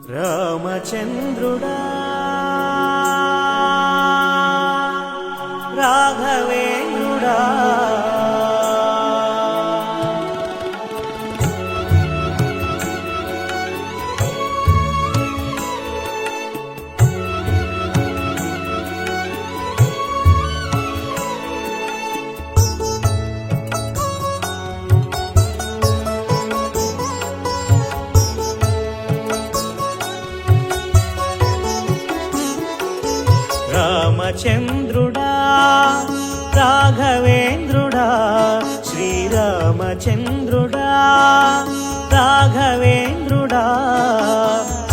రామచంద్రుడా రాఘవేంద్రుడా రామచంద్రుడా రాఘవేంద్రుడా శ్రీరామచంద్రుడా రాఘవేంద్రుడా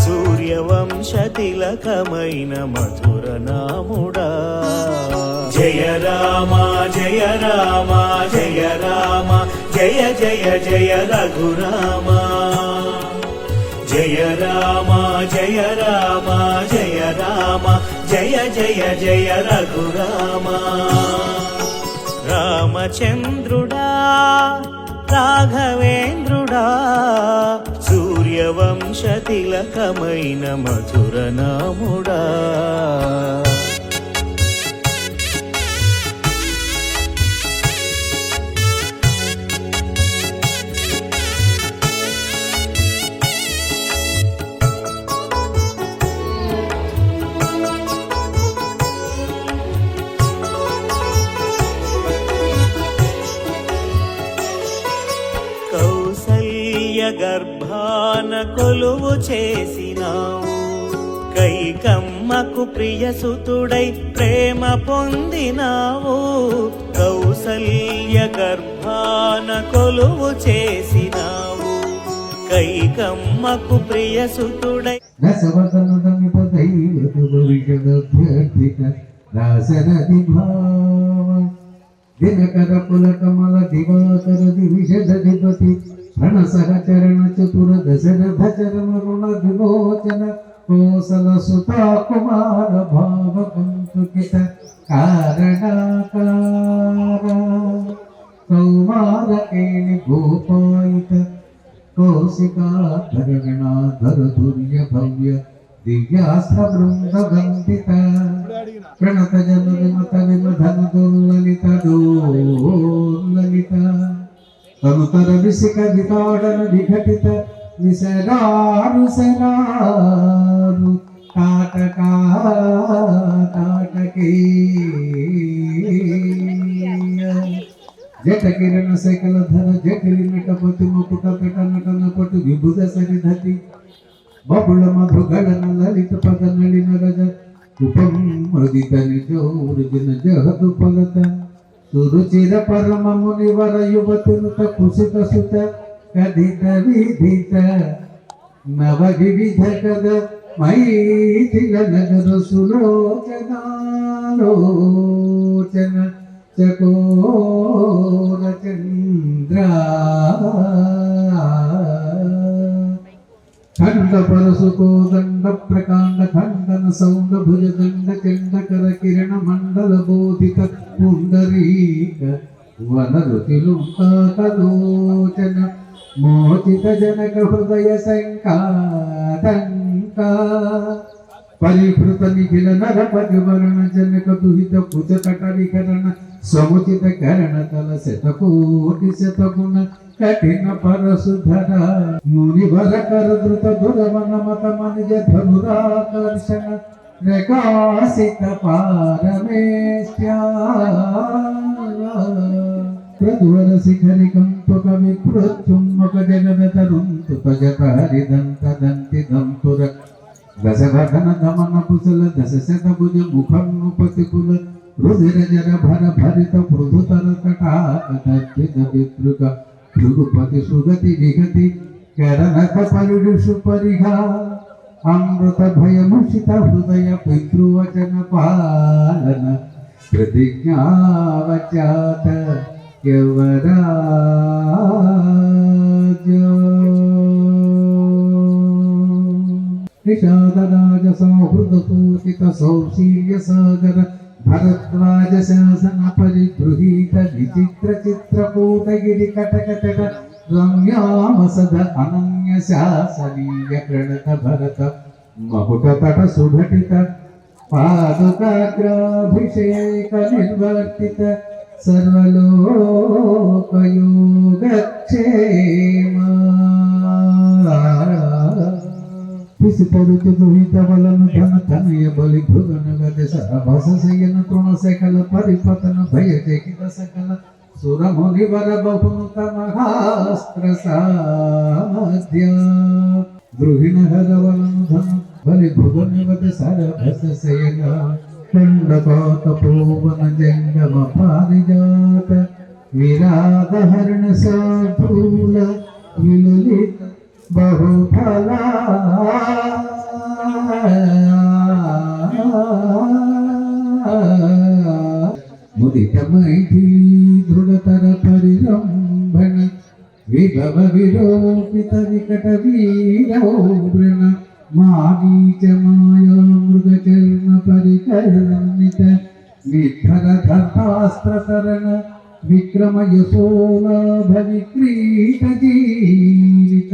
సూర్యవంశ తిలకమైన మధుర నాముడా జయ రామ జయ రామ జయ రామ జయ జయ జయ రఘురామ జయ రామ జయ రామ జయ రామ జయ జయ జయ రఘురామ రామచంద్రుడా రాఘవేంద్రుడా సూర్యవంశ తిలకమైన మధుర నాముడా గర్భాన కొలువు చేసినావు కైకమ్మకు ప్రియసుతుడై ప్రేమ పొందినావు కౌసల్య గర్భాన కొలువు చేసినావు కైకమ్మకు ప్రియసుతుడై దినకర పులకమల దివాకర దివిషధిపతి రణసహచరణ చతుర దశరథ చరణ రుణ విమోచన కోసల సుతా కుమార భావ పంతుకిత కారణాకార కౌమారకేణి గోపాయిత కౌశికాధర గణాధర ధుర్య భవ్య దివ్యాస్త్ర బృంద బంధిత ప్రణత జన విమత విమధన దుర్లలిత డోర్లలిత తనుతర విసిక వితాడన విఘటిత విసరారు సరారు తాటకా తాటకే జట కిరణ శకల ధర జటిలి నటపతి ముకుట పెట నటన పటు విభుజ సరిధతి బబుళ మధు గణన లలిత పద నళిన రజ ఉపం మృదిత నిజోర్జున జహదు ఫలత సురుచిర పరమ మునివర యువతునుత కుసిత సుత కథిత విధిత నవ వివిధ కద మైథిల నగర సులోచనాలోచన చకోర చంద్ర ఖండ పరసుకో దండ ప్రకాండ ఖండన సౌండ భుజదండ చండకర కిరణ మండల బోధిత పుండరీక వనరుతిలుంకాలోచన మోచిత జనక హృదయ శంకాతంక పరిహృత నిఖిల నర పరివరణ జనక దుహిత కుచ కటవికరణ సముచిత కరణ తల శతకోటి శతగుణ కఠిన పరసుధర మునివర కర ధృత దురవన మత మనిజ ధనురాకర్షణ ప్రకాశిత పారమేశ్యా ప్రధువర శిఖరి కంపక విప్రచుమ్మక జగదతరుంతు తజత హరిదంత దంతి దంతుర దశభగన దమన కుశల దశ శతభుజ ముఖం ఉపతికుల రుధిర జర భర భరిత పృథుతర కటాకద్విత విద్రుక భృగుపతి సుగతి విగతి కరణక పరుషు పరిహా అమృత భయముషిత హృదయ పితృవచన పాలన ప్రతిజ్ఞావచాత యవరాజ నిషాదరాజ సౌహృద పూజిత సౌశీల్య సాగర భరద్వాజ శాసన పరిగృహీత విచిత్ర చిత్రకూటగిరి కటకటక రమ్యామసద అనన్య శాసనీయ ప్రణత భరత మకుట తట సుఘటిత పాదుకాగ్రాభిషేక నిర్వర్తిత సర్వలోకయోగక్షేమ పిసిపడుతు దుహిత వలను ధన తనయ బలి భృగన గద సరభస శయన తృణ సకల పరిపతన భయ చకిత సకల సురముని వర బహునుత మహాస్త్ర సాధ్య ద్రుహిణ హరవలను ధన బలి భృగన గద సరభస శయన కండకాత పోవన జంగమ పారిజాత విరాగహరణ సాధూల విలలిత బహుఫలా ముదిత మైథిలీ దృఢతర పరిరంభణ విభవ విరోపిత వికట వీరౌవ్రణ మాగీచ మాయా మృగ చర్మ పరికర్ణిత విఠల ధర్మాస్త్రతరణ విక్రమ యశోలాభ విక్రీత జీవిత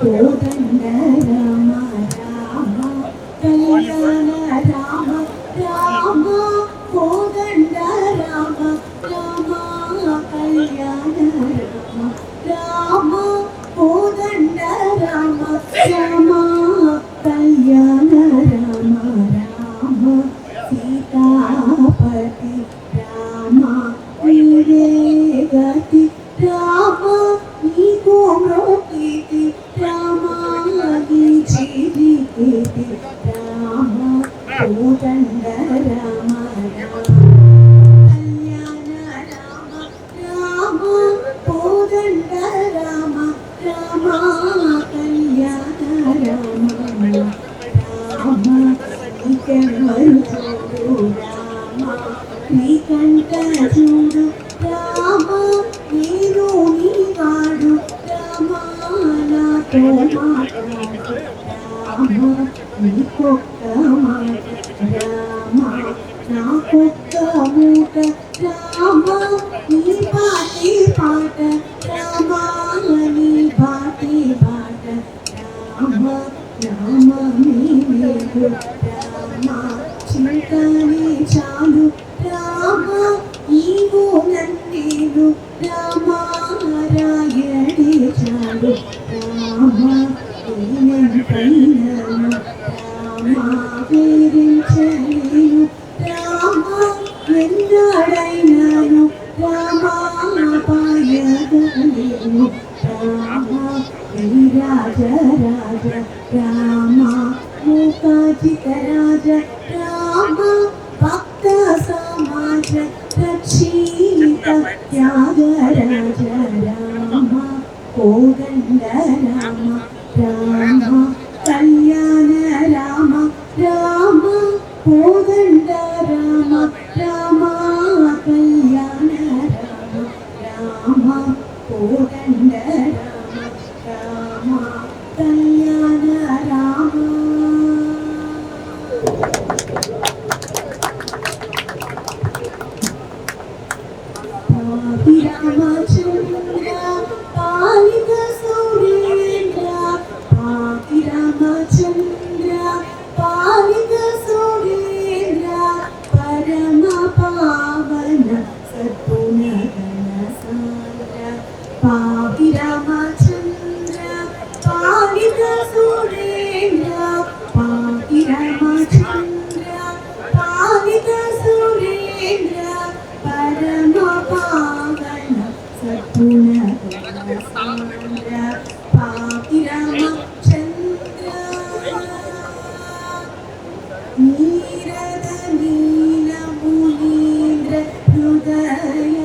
కోదండ రామ రామ కళ్యాణ రామ రామ కోదండ రామ రామ కళ్యాణ రామ రామ కోదండ రామ రామ కళ్యాణ రామ రామ సీతాపతి రామ వీరే గతి రామ నీకు మ్రోకితి రామ జీవితి రామ కోదండ రామ కళ్యాణ రామ రామ కోదండ రామ రామ కళ్యాణ రామ రామ నీకెవ్వరు చూడు రామ నీకంట చూడు రామ నేను నీవాడు రామ నాతో మాట్లాడు రామ నీకొక్క మాట రామ నాకొక్క మూట రామ నీ పాటి పాట రామ నీ పాటి పాట రామ రామ నీవేడు రామ చింతనే చాలు రామ నీవు నన్నేను రామ రాయడి చాలు రామ నేనెంతైనాను రామ వేరించలేను రామ ఎన్నాడైనాను రామ పాయగలేను రామ రాజ రాజ రామ మూకాజిత రాజ రామ భక్త సమాజ రక్షిత త్యాగరాజ రామ కోదండ రామ రామ కళ్యాణ రామ రామ కోదండ రామ రామ కళ్యాణ రామ రామ కోదండ రామ రామ కళ్యాణ రామ రామచంద్ర పాలిత సూర్యేంద్ర పాపి రామచంద్ర పాలిత సూర్యేంద్ర పరమ పావన సద్గుణ గణ సాంద్ర పాపి రామచంద్ర పాలిత సూర్యేంద్ర పాపి రామచంద్ర పాలిత సూర్యేంద్ర పరమ పావన సద్గుణ గణ సాంద్ర పాపి రామచంద్ర నీరద నీల మునీంద్ర హృదయ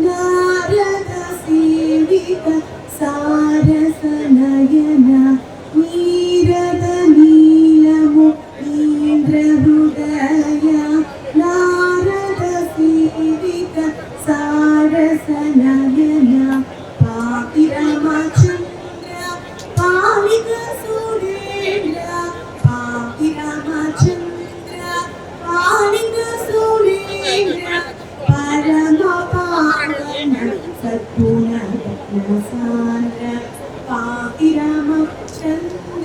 నారద సేవిత సారస నయన నీరద నీల మునీంద్ర హృదయ నారద సేవిత సారస నయన పాపి రామచంద్ర పాలిత సూర్యేంద్ర పాపి రామచంద్ర పాలిత సూర్యేంద్ర పరమ పావన సద్గుణ రత్న సాంద్ర పాపి రామచంద్ర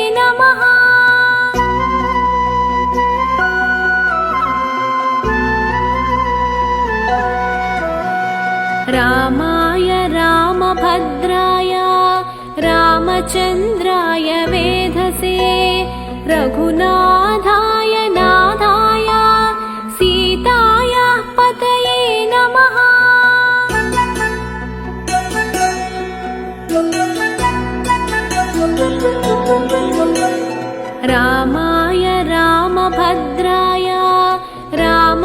नमः। रामाय रामभद्राय रामचन्द्राय वेधसे रघुनाथाय नाथाय सीताय पतये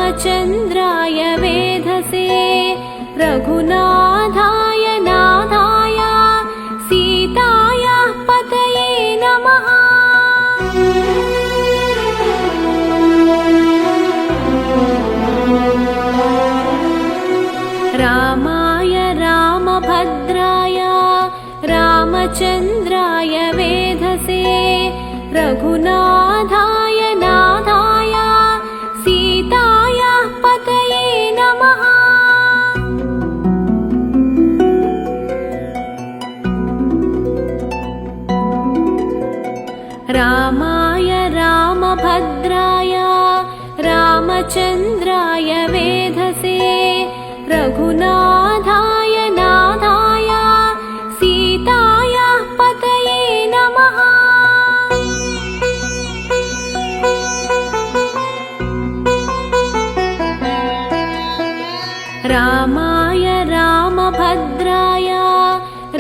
रामचन्द्राय वेधसे रघुनाथाय नाथाय सीतायाः पतये नमः। रामाय रामभद्राय रामचन्द्राय वेधसे रघुनाथाय नाथाय सीतायाः पतये नमः। रामाय रामभद्राय रामचन्द्राय वेधसे रघुनाथाय नाथाय सीतायाः पतये नमः। रामाय रामभद्राय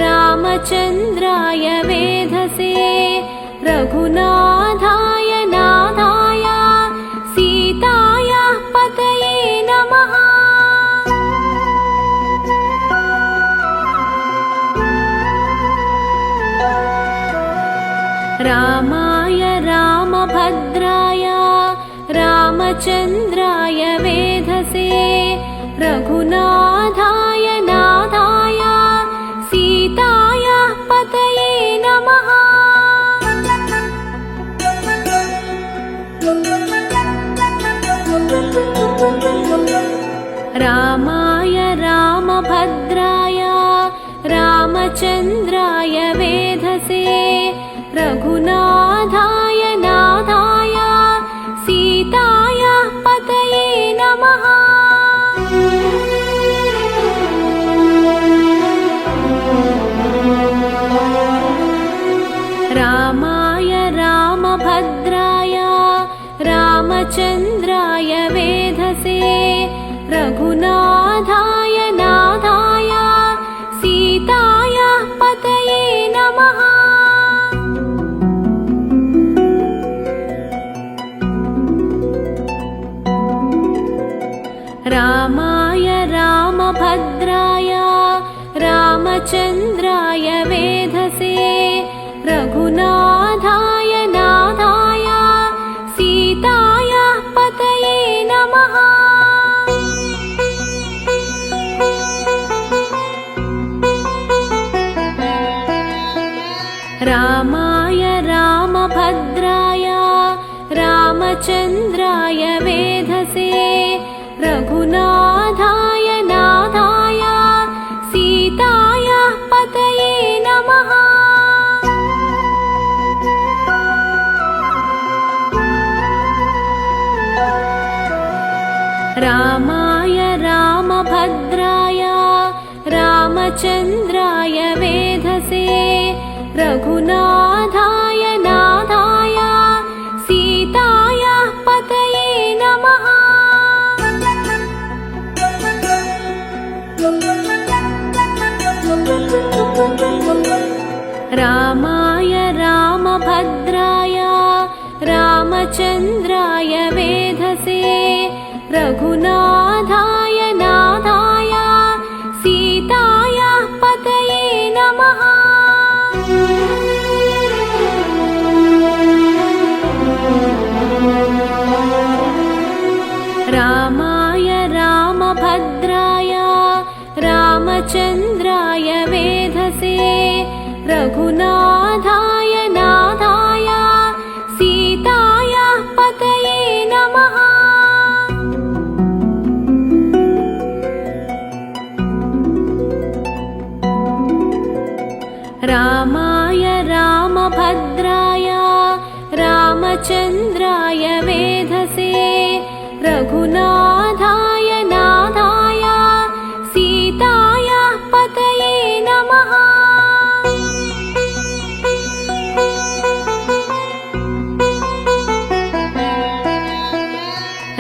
रामचन्द्राय वेधसे रघुनाथाय नाथाय सीतायाः पतये नमः। रामाय रामभद्राय रामचन्द्राय वेधसे रघुनाथाय नाथाय सीतायाः पतये नमः। रामाय रामभद्राय रामचन्द्राय वेधसे रघुनाथाय नाथाय सीतायाः पतये नमः। रामाय रामभद्राय रामचन्द्राय वेधसे रघुनाथाय नाथाय सीतायाः पतये नमः। रामाय रामभद्राय रामचन्द्राय वेधसे रघुनाथाय नाथाय सीतायाः पतये नमः। रामाय रामभद्राय रामचन्द्राय वेधसे रघुनाथाय नाथाय सीतायाः पतये नमः। रामाय रामभद्राय रामचन्द्राय वेधसे रघुनाथाय नाथाय सीतायाः पतये नमः। रामाय रामभद्राय रामचन्द्राय वेधसे रघुनाथाय नाथाय सीतायाः पतये नमः। रामाय रामभद्राय रामचन्द्राय वेधसे रघुनाथाय नाथाय सीतायाः पतये नमः। रामाय रामभद्राय रामचन्द्राय वेधसे रघुनाथाय नाथाय सीतायाः पतये नमः।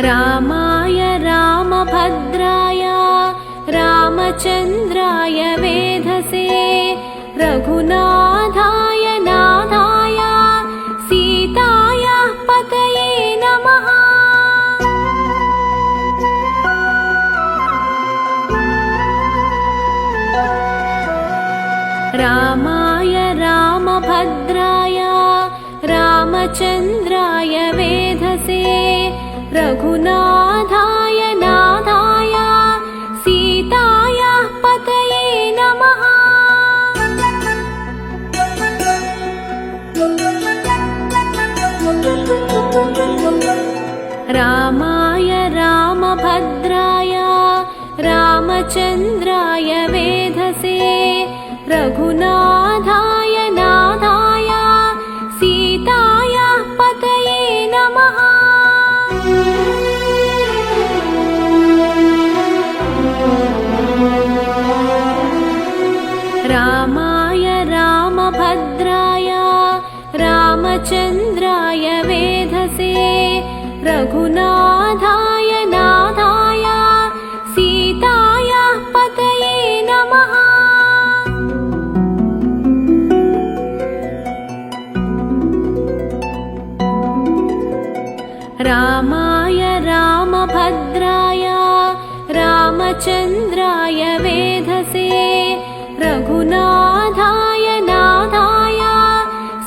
रामाय रामभद्राय रामचन्द्राय वेधसे रघुनाथाय नाथाय सीतायाः पतये नमः। रामचन्द्राय वेधसे रघुनाथाय नाथाय सीतायाः पतये नमः। रामाय रामभद्राय रामचन्द्राय वेधसे रघुनाथाय नाथाय सीतायाः पतये नमः। रामाय रामभद्राय रामचन्द्राय वेधसे रघुनाथाय नाथाय सीतायाः पतये नमः। रामाय रामभद्राय रामचन्द्राय वेधसे रघुनाथाय नाथाय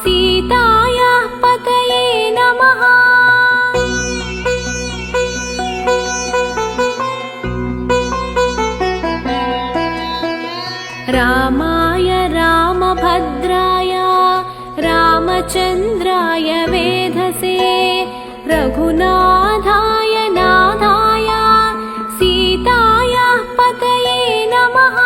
सीतायाः पतये नमः। रामाय रामभद्राय रामचन्द्राय वेधसे रघुनाथाय नाथाय सीतायाः पतये नमः।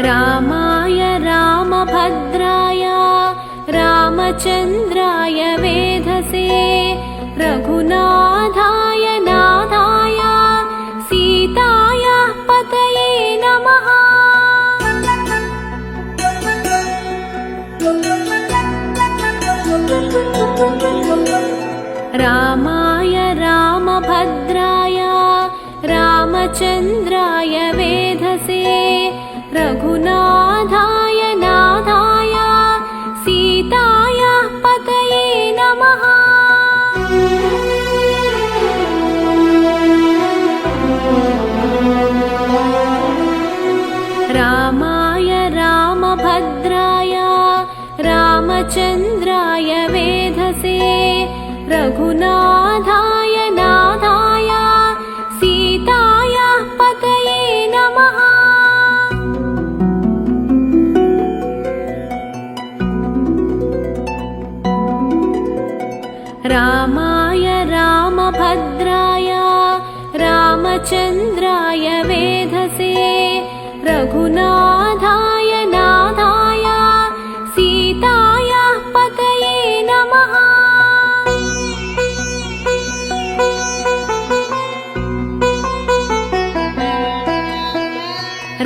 रामाय रामभद्राय रामचन्द्राय वेधसे रघुनाथाय नाथाय सीतायाः पतये नमः। रामाय रामभद्राय रामचन्द्राय वेधसे रघुनाथाय नाथाय सीतायाः पतये नमः। रामाय रामभद्राय रामचन्द्राय वेधसे रघुनाथाय नाथाय सीतायाः पतये नमः। रामाय रामभद्राय रामचन्द्राय वेधसे रघुनाथाय नाथाय सीतायाः पतये नमः।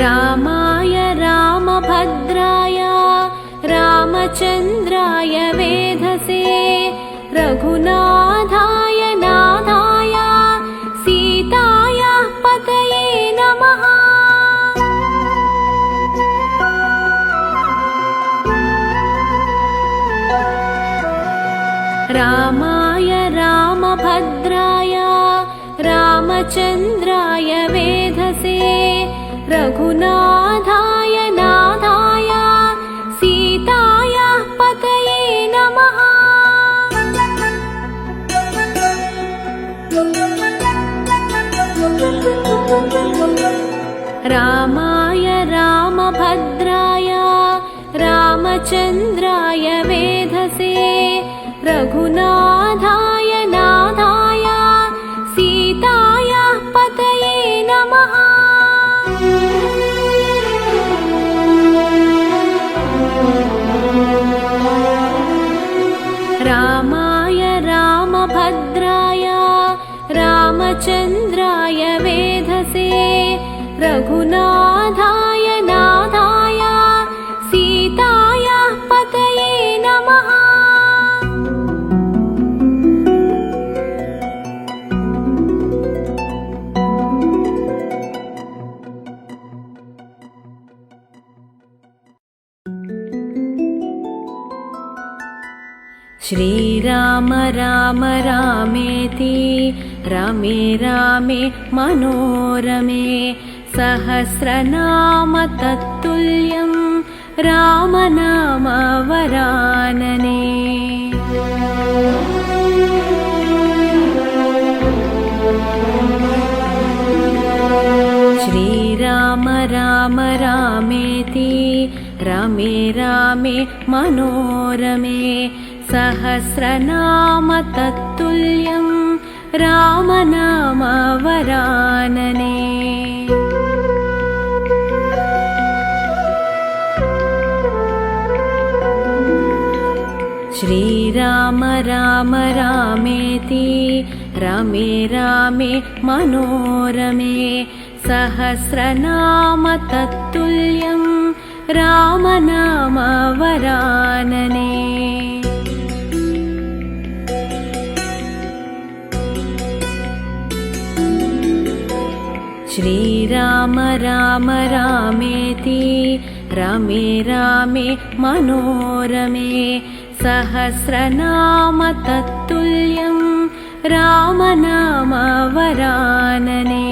रामाय रामभद्राय रामचन्द्राय वेधसे रघुनाथाय नाथाय सीतायाः पतये नमः। रामाय रामभद्राय रामचन्द्राय वेधसे रघुनाथाय नाथाय सीतायाः पतये नमः। रामाय रामभद्राय रामचन्द्राय वेधसे रघुनाथाय नाथाय सीतायाः पतये नमः। रामाय रामभद्राय रामचन्द्राय वेधसे रघुनाथाय नाथाय सीतायाः पतये नमः। श्रीराम राम रामेति रमे रामे मनोरमे सहस्रनाम तत्तुल्यं रामनाम वरानने। श्रीराम राम रामेति रमे रामे मनोरमे सहस्रनाम तत्तुल्यं रामनाम वरानने। श्रीराम राम रामेति रमे रामे मनोरमे सहस्रनाम तत्तुल्यं रामनाम वरानने। श्रीराम राम रामेति रमे रामे मनोरमे सहस्रनाम तत्तुल्यं रामनाम वरानने।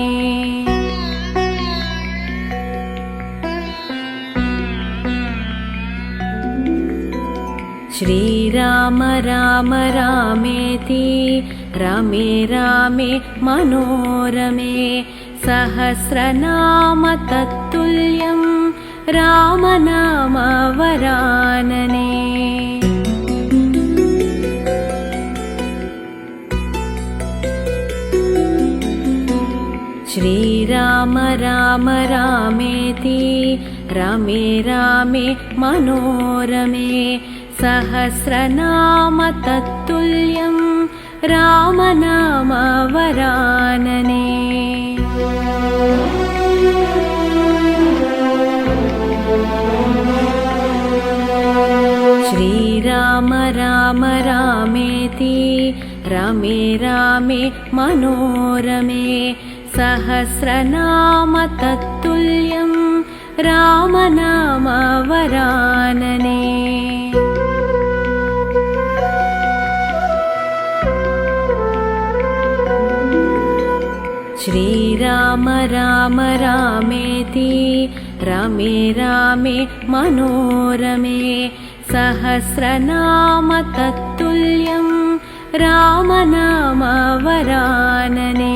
श्रीराम राम रामेति रमे रामे मनोरमे सहस्रनाम तत्तुल्यं रामनाम वरानने। श्रीराम राम रामेति रमे रामे मनोरमे सहस्रनाम तत्तुल्यं रामनाम वरानने। श्रीराम राम रामेति रमे रामे मनोरमे सहस्रनाम तत्तुल्यं रामनाम वरानने। श्रीराम राम रामेति रमे रामे मनोरमे सहस्रनाम तत्तुल्यं रामनाम वरानने।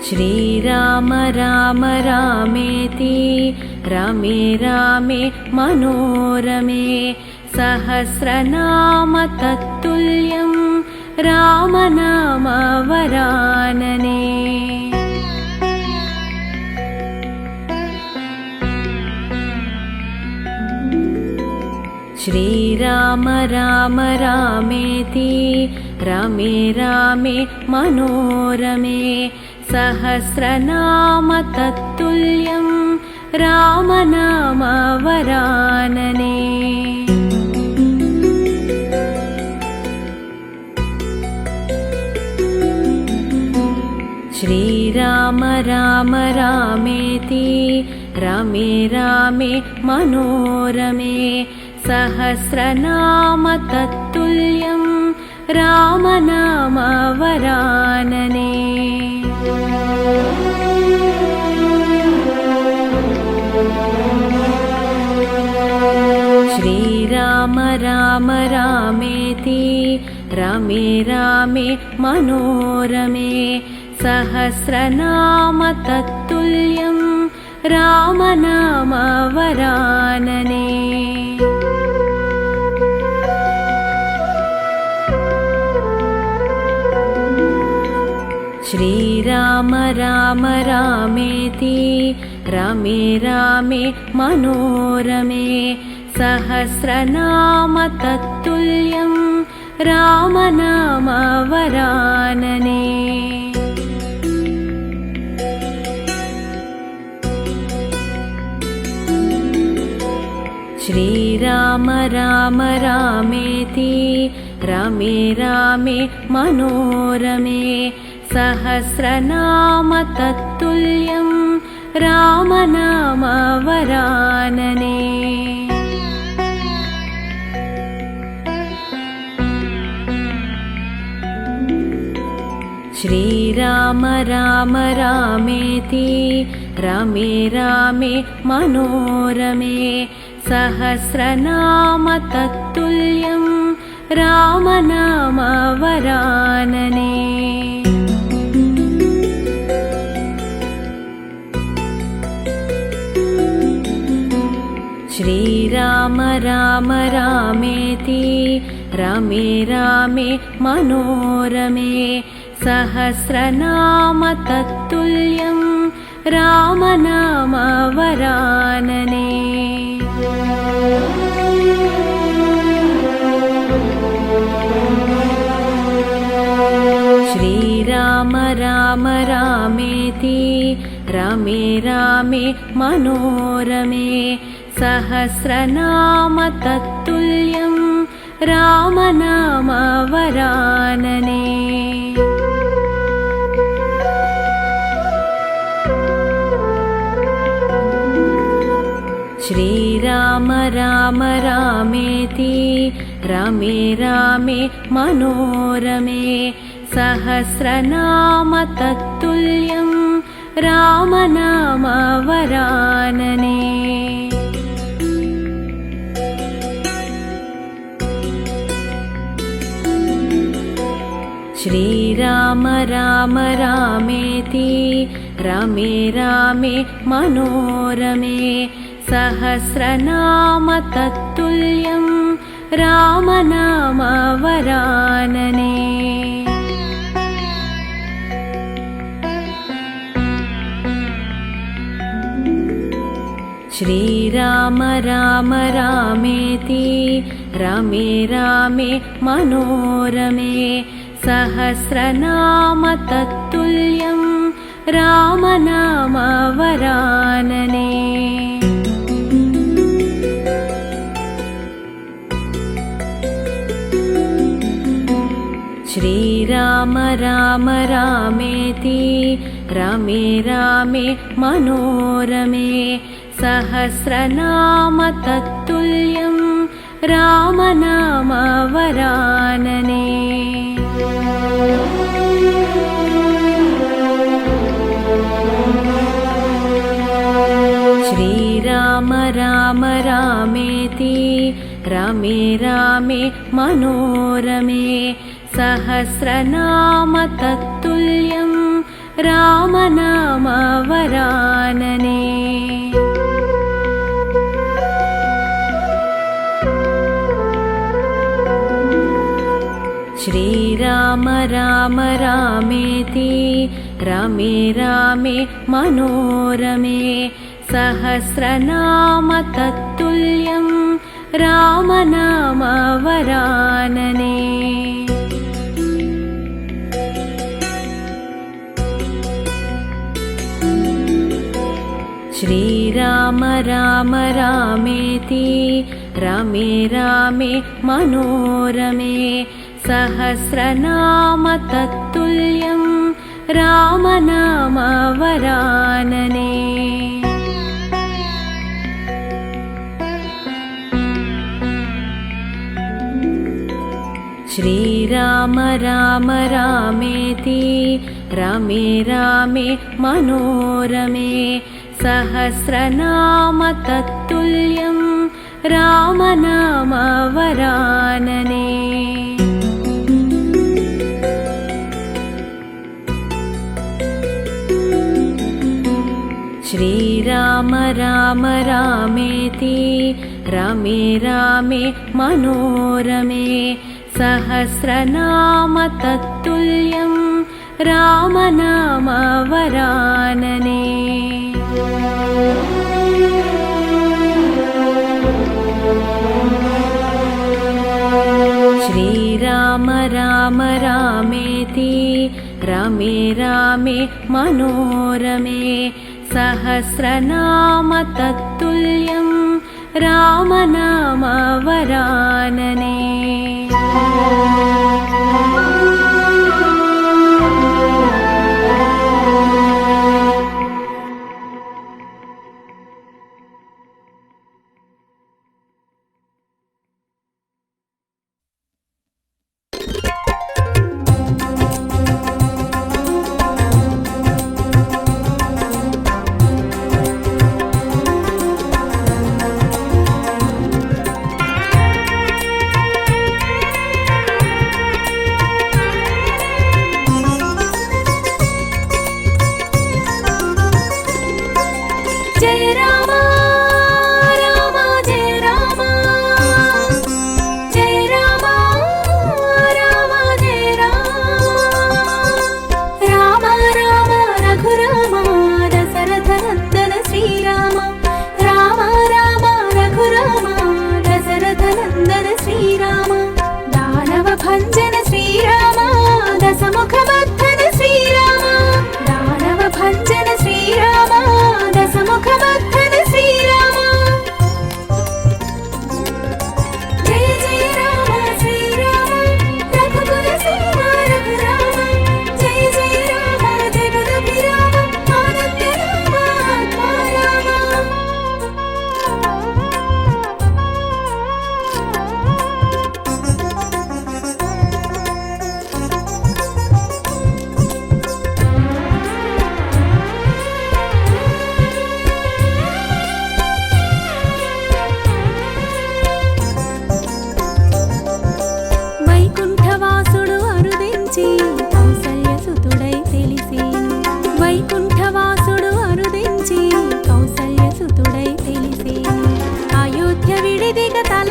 श्रीराम राम रामेति रमे रामे मनोरमे सहस्रनाम तत्तुल्यं रामनाम वरानने। श्रीराम राम रामेति रमे रामे मनोरमे सहस्रनाम तत्तुल्यं रामनाम वरानने। श्रीराम राम रामेति रमे रामे मनोरमे सहस्रनाम तत्तुल्यं रामनाम वरानने। श्रीराम राम रामेति रमे रामे मनोरमे सहस्रनाम तत्तुल्यं रामनाम वरानने। श्रीराम राम रामेति रमे रामे मनोरमे सहस्रनाम तत्तुल्यं रामनाम वरानने। श्रीराम राम रामेति रमे रामे मनोरमे सहस्रनाम तत्तुल्यं रामनाम वरानने। श्रीराम राम रामेति रमे रामे मनोरमे सहस्रनाम तत्तुल्यं रामनाम वरानने। श्रीराम राम रामेति रमे रामे मनोरमे सहस्रनाम तत्तुल्यं रामनाम वरानने। श्रीराम राम रामेति रमे रामे मनोरमे सहस्रनाम तत्तुल्यं रामनाम वरानने। श्रीराम राम रामेति रमे रामे मनोरमे सहस्रनाम तत्तुल्यं रामनाम वरानने। श्रीराम राम रामेति रमे रामे मनोरमे सहस्रनाम तत्तुल्यं रामनाम वरानने। श्रीराम राम रामेति रमे रामे मनोरमे सहस्रनाम तत्तुल्यं रामनाम वरानने। श्रीराम राम रामेति रमे रामे मनोरमे सहस्रनाम तत्तुल्यं रामनाम वरानने। श्रीराम राम रामेति रमे रामे मनोरमे सहस्रनाम तत्तुल्यं रामनाम वरानने। श्रीराम राम रामेति रमे रामे मनोरमे सहस्रनाम तत्तुल्यं रामनाम वरानने। श्रीराम राम रामेति रमे रामे मनोरमे सहस्रनाम तत्तुल्यं रामनाम वरानने। श्रीराम राम रामेति रमे रामे मनोरमे सहस्रनाम तत्तुल्यं रामनाम वरानने। श्रीराम राम रामेति रमे रामे मनोरमे सहस्रनाम तत्तुल्यं रामनाम वरानने। श्रीराम राम रामेति रमे रामे मनोरमे सहस्रनाम तत्तुल्यं रामनाम वरानने।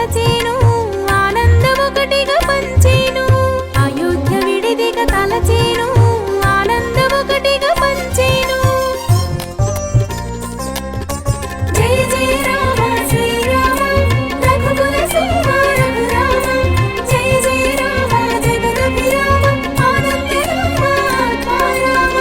తలచేను ఆనందమొకటిగా పంచేను అయోధ్య విడిదిగ తలచేను ఆనందమొకటిగా పంచేను జయ జయ రామ శ్రీరామ రఘుకుల సింహ రఘురామ జయ జయ రామ జగదభిరామ ఆనంద రామ ఆత్మారామ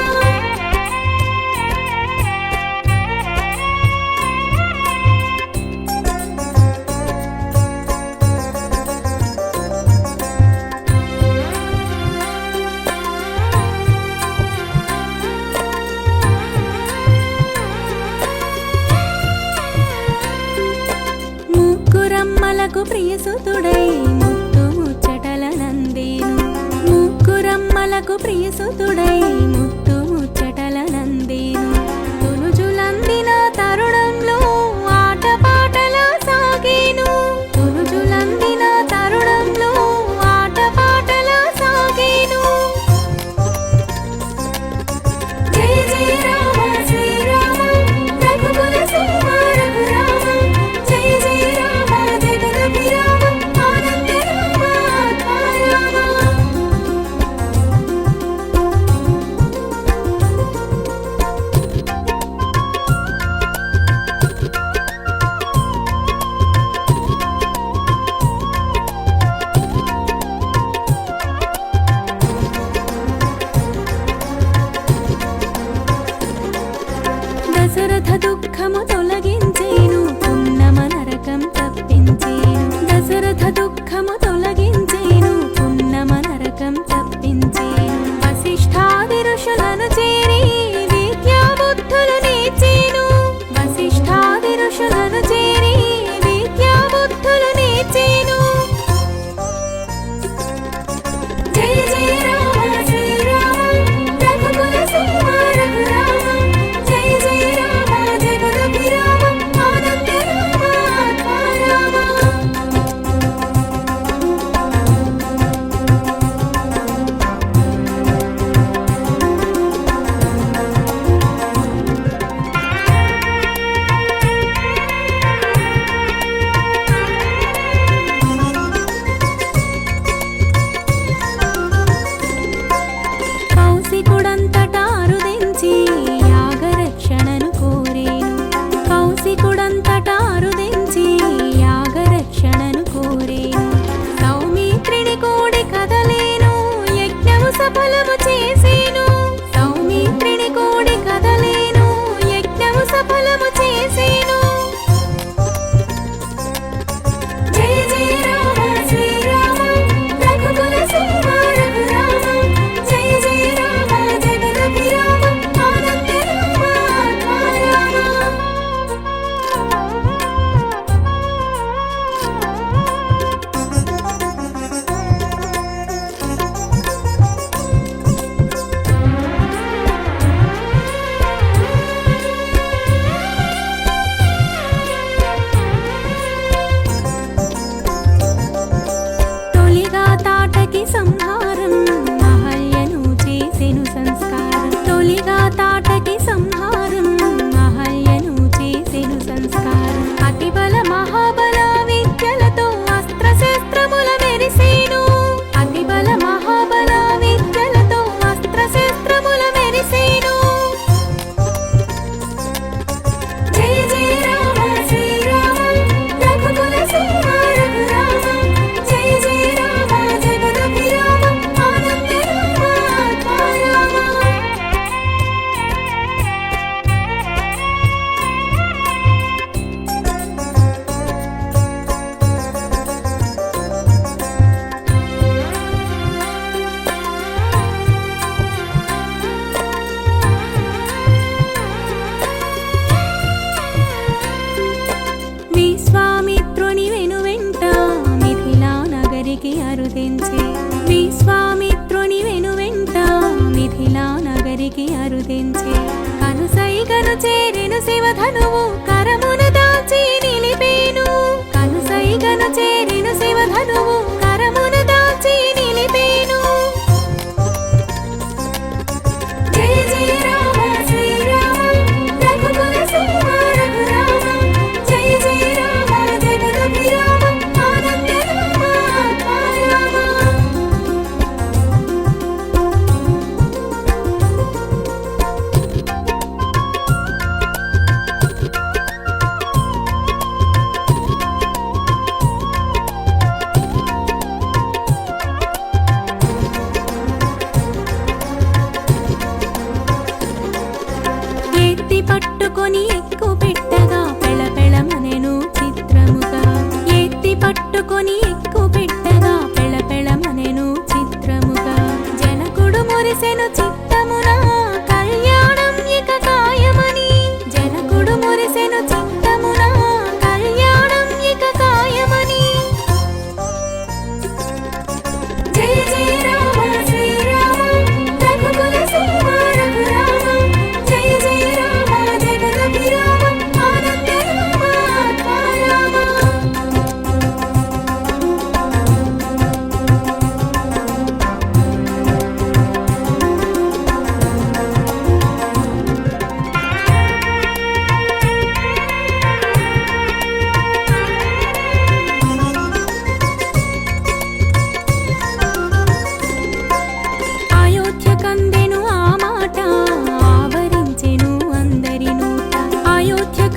ముక్కురమ్మలకు ప్రియసుతుడై ముత్తు ముచ్చటల నందేను ముక్కురమ్మలకు ప్రియసుతుడై ముత్తు ముచ్చటల నందేను తునుజులందిన తరుణంలో ఆటపాటల సాగేను తునుజులందిన తరుణంలో ఆటపాటల సాగేను జయ జయ రామ శ్రీరామ రఘుకుల సింహ రఘురామ జయ జయ రామ జగదభిరామ ఆనంద రామ ఆత్మారామ దశరథ దుఃఖము తొలగించేను పున్నమ నరకం తప్పించేను దశరథ దుఃఖము తొలగించేను పున్నమ నరకం తప్పించేను వశిష్ఠాది ఋషులను చేరి విద్యా బుద్ధులు నేర్చేను వశిష్ఠాది ఋషులను చేరి విద్యా బుద్ధులు నేర్చేను జయ జయ రామ శ్రీరామ రఘుకుల సింహ రఘురామ జయ జయ రామ జగదభిరామ ఆనంద రామ ఆత్మారామ కౌశికుడంతటా అరుదించి యాగరక్షణను కోరేను కౌశికుడంతటా అరుదించి యాగరక్షణను కోరేను సౌమిత్రిని కోడి కదలేను యజ్ఞము సఫలము చేసేను సౌమిత్రిని కోడి కదలేను యజ్ఞము సఫలము చేసేను జయ జయ రామ శ్రీరామ రఘుకుల సింహ రఘురామ జయ జయ రామ జగదభిరామ ఆనంద రామ ఆత్మారామ తొలిగా తాటకి సంహారం అహల్యను చేసెను సంస్కారం తొలిగా తాటకి సంహారం అహల్యను చేసెను సంస్కారం అతిబల మహాబల విద్యలతో అస్త్రశస్త్రముల మెరిసేను అతిబల మహాబల విద్యలతో అస్త్రశస్త్రముల మెరిసేను జయ జయ రామ శ్రీరామ రఘుకుల సింహ రఘురామ జయ జయ రామ జగదభిరామ ఆనంద రామ ఆత్మారామ విశ్వామిత్రుని వెనువెంట మిథిలా నగరికి అరుదించే విశ్వామిత్రుని వెనువెంట మిథిలా నగరికి అరుదించే కనుసైగను చేరెను శివధనువు కరమున దాచి నిలిపేను కనుసైగను చేరెను శివధనువు కరమున దాచి నిలిపేను జయ జయ రామ శ్రీరామ రఘుకుల సింహ రఘురామ జయ జయ రామ జగదభిరామ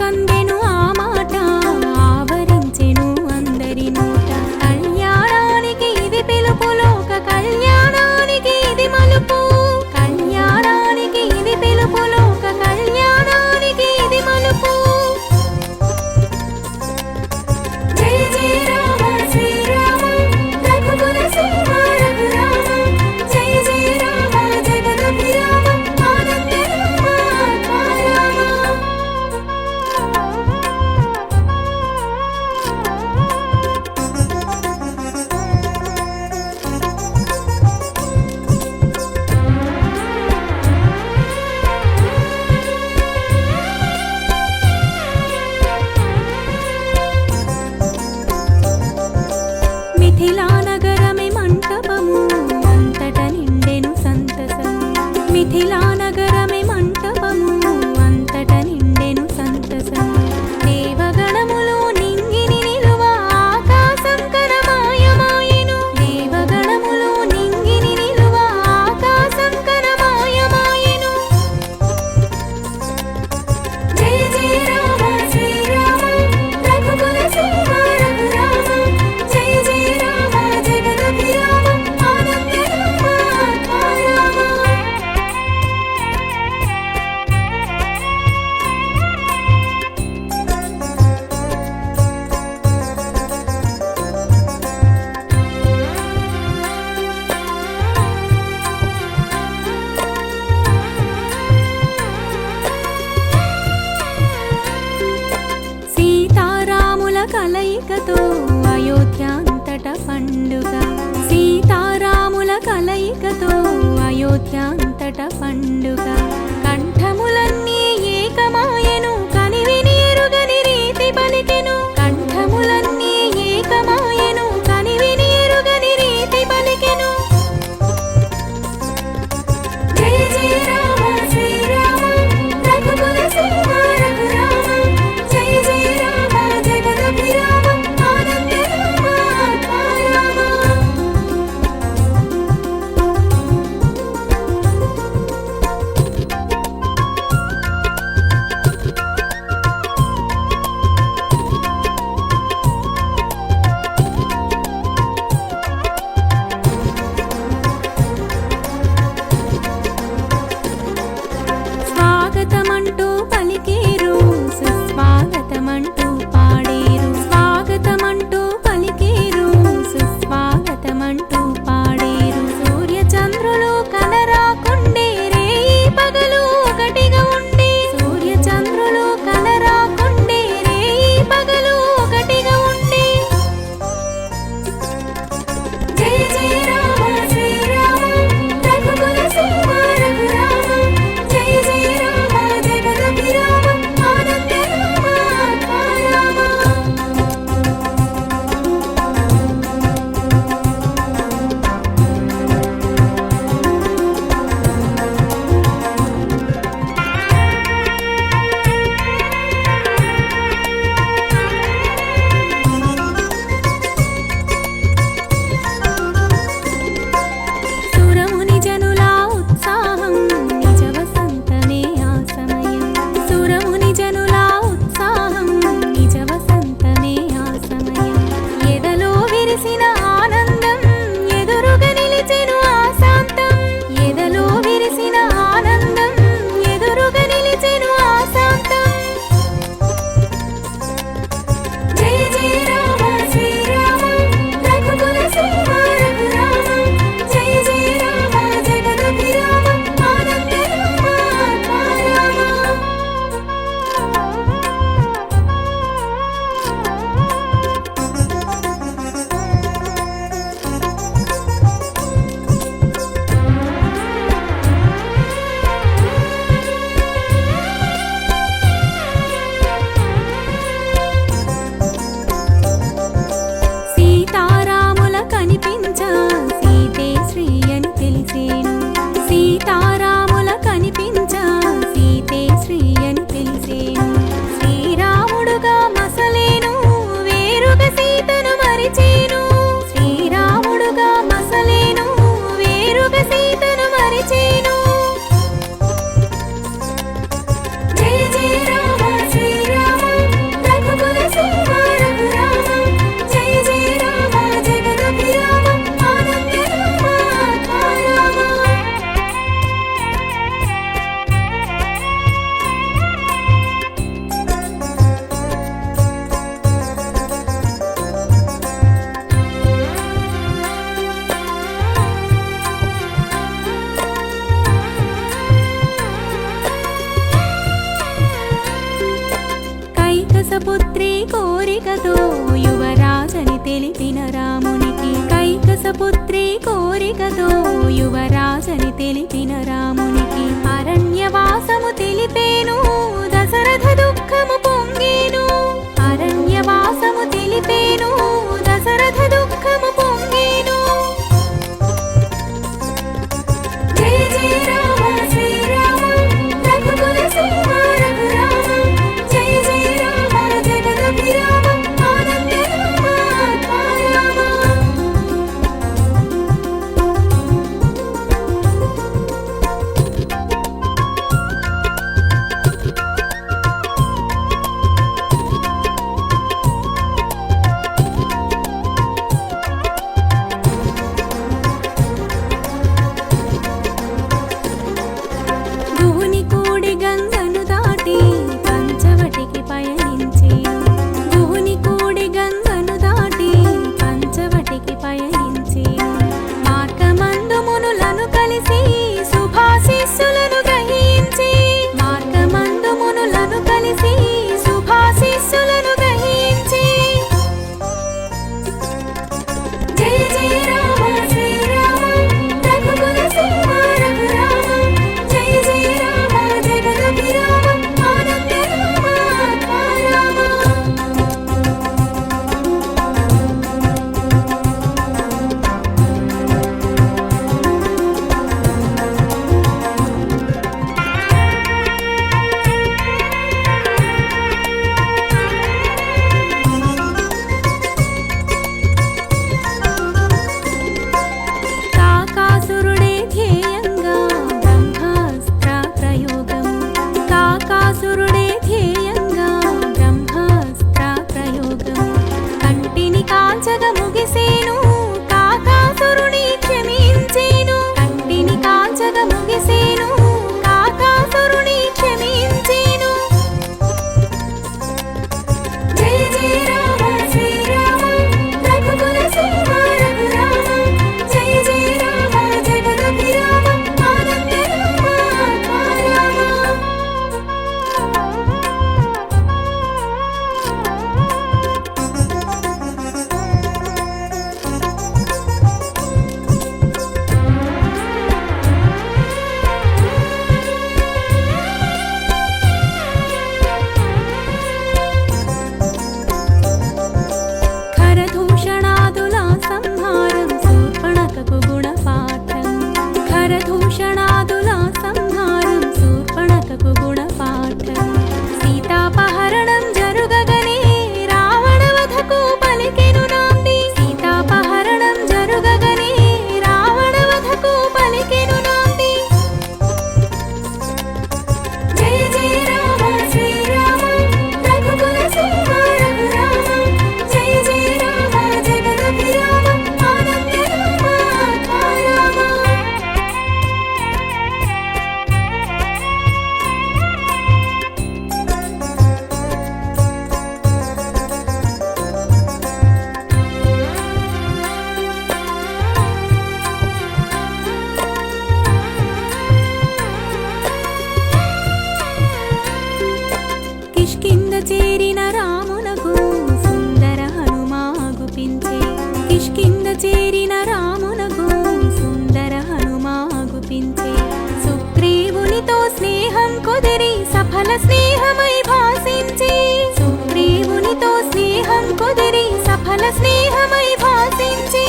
వెలుగందెను ఆ మాట ఆవరించెను అందరి నోట. కళ్యాణానికి ఇది పిలుపు, లోక కళ్యాణానికి ఇది మలుపు. కళ్యాణానికి ఇది పిలుపు, లోక కళ్యాణానికి ఇది మలుపు. జయ జయ రామ శ్రీరామ రఘుకుల సీమ రఘురామ. జయ జయ రామ జగదభిరామ ఆనంద రామ ఆత్మారామ. మిథిలా నగరమే మంటపము అంతట నిండెను సంతసము. మిథిలా నగరమే మంటపము అంతట నిండెను సంతసము. దేవగణములు నింగిని నిలువ ఆకాశం కరమాయమాయెను. దేవగణములు నింగిని నిలువ ఆకాశం కరమాయమాయెను. జయ జయ రామ శ్రీరామ రఘుకుల సీమ రఘురామ. జయ జయ రామ జగదభిరామ ఆనంద రామ ఆత్మారామ. సీతారాముల కలయికతో అయోధ్య అంతట పండుగ. సీతారాముల కలయికతో అయోధ్య అంతట పండుగ. కంఠములన్నీ ఏకమాయెను కనివిని ఎరుగని రీతి పలికెను. కంఠములన్నీ ఏకమాయెను కనివిని ఎరుగని రీతి పలికెను. జయ జయ రామ శ్రీరామ రఘుకుల సీమ రఘురామ. జయ జయ రామ జగదభిరామ ఆనంద రామ ఆత్మారామ. కైకసపుత్రి కోరికతో యువరాజని తెలిపిన రామునికి కైకసపుత్రి కోరికతో యువరాజని తెలిపిన రామునికి అరణ్యవాసము తెలిపేను దశరథ దుఃఖము పొంగేను అరణ్యవాసము తెలిపేను దశరథ దుఃఖము పొంగేను జయ జయ రామ శ్రీరామ రఘుకుల సీమ రఘురామ జయ జయ రామ జగదభిరామ ఆనంద రామ ఆత్మారామ గుహుని కూడి గంగను దాటి పంచవటికి పయనించేను గుహుని కూడి గంగను దాటి పంచవటికి పయనించేను మార్గమందు మునులను కలిసి శుభాశీస్సులను గ్రహించి మార్గమందు మునులను కలిసి శుభాశీస్సులను గ్రహించి జయ జయ రామ శ్రీరామ రఘుకుల సీమ రఘురామ జయ జయ రామ జగదభిరామ ఆనంద రామ ఆత్మారామ కాకాసురుడే ధ్యేయంగా బ్రహ్మాస్త్ర ప్రయోగం కాకాసురుడే ధ్యేయంగా బ్రహ్మాస్త్ర ప్రయోగం కంటిని కాల్చగా ముగిసేను కాకాసురుని క్షమించేను కంటిని కాల్చగా ముగిసేను కాకాసురుని క్షమించేను జయ జయ రామ శ్రీరామ రఘుకుల సీమ రఘురామ జయ జయ రామ జగదభిరామ ఆనంద రామ ఆత్మారామ ఖరదూషణాదుల సంహారం శూర్పణఖకు గుణపాఠం ఖరదూషణాదుల సంహారం శూర్పణఖకు గుణపాఠం సీతాపహరణం జరుగగనే రావణవధకు పలికెను నాంది సీతాపహరణం జరుగగనే రావణవధకు పలికెను నాంది జయ జయ రామ శ్రీరామ రఘుకుల సీమ రఘురామ జయ జయ రామ జగదభిరామ ఆనంద రామ ఆత్మారామ కిష్కింద చేరిన రామునకు సుందర హనుమాగుపించే కిష్కింద చేరిన రామునకు సుందర హనుమాగుపించే సుగ్రీవునితో స్నేహం కుదిరి సఫల స్నేహమై భాసించి సుగ్రీవునితో స్నేహం కుదిరి సఫల స్నేహమై భాసించి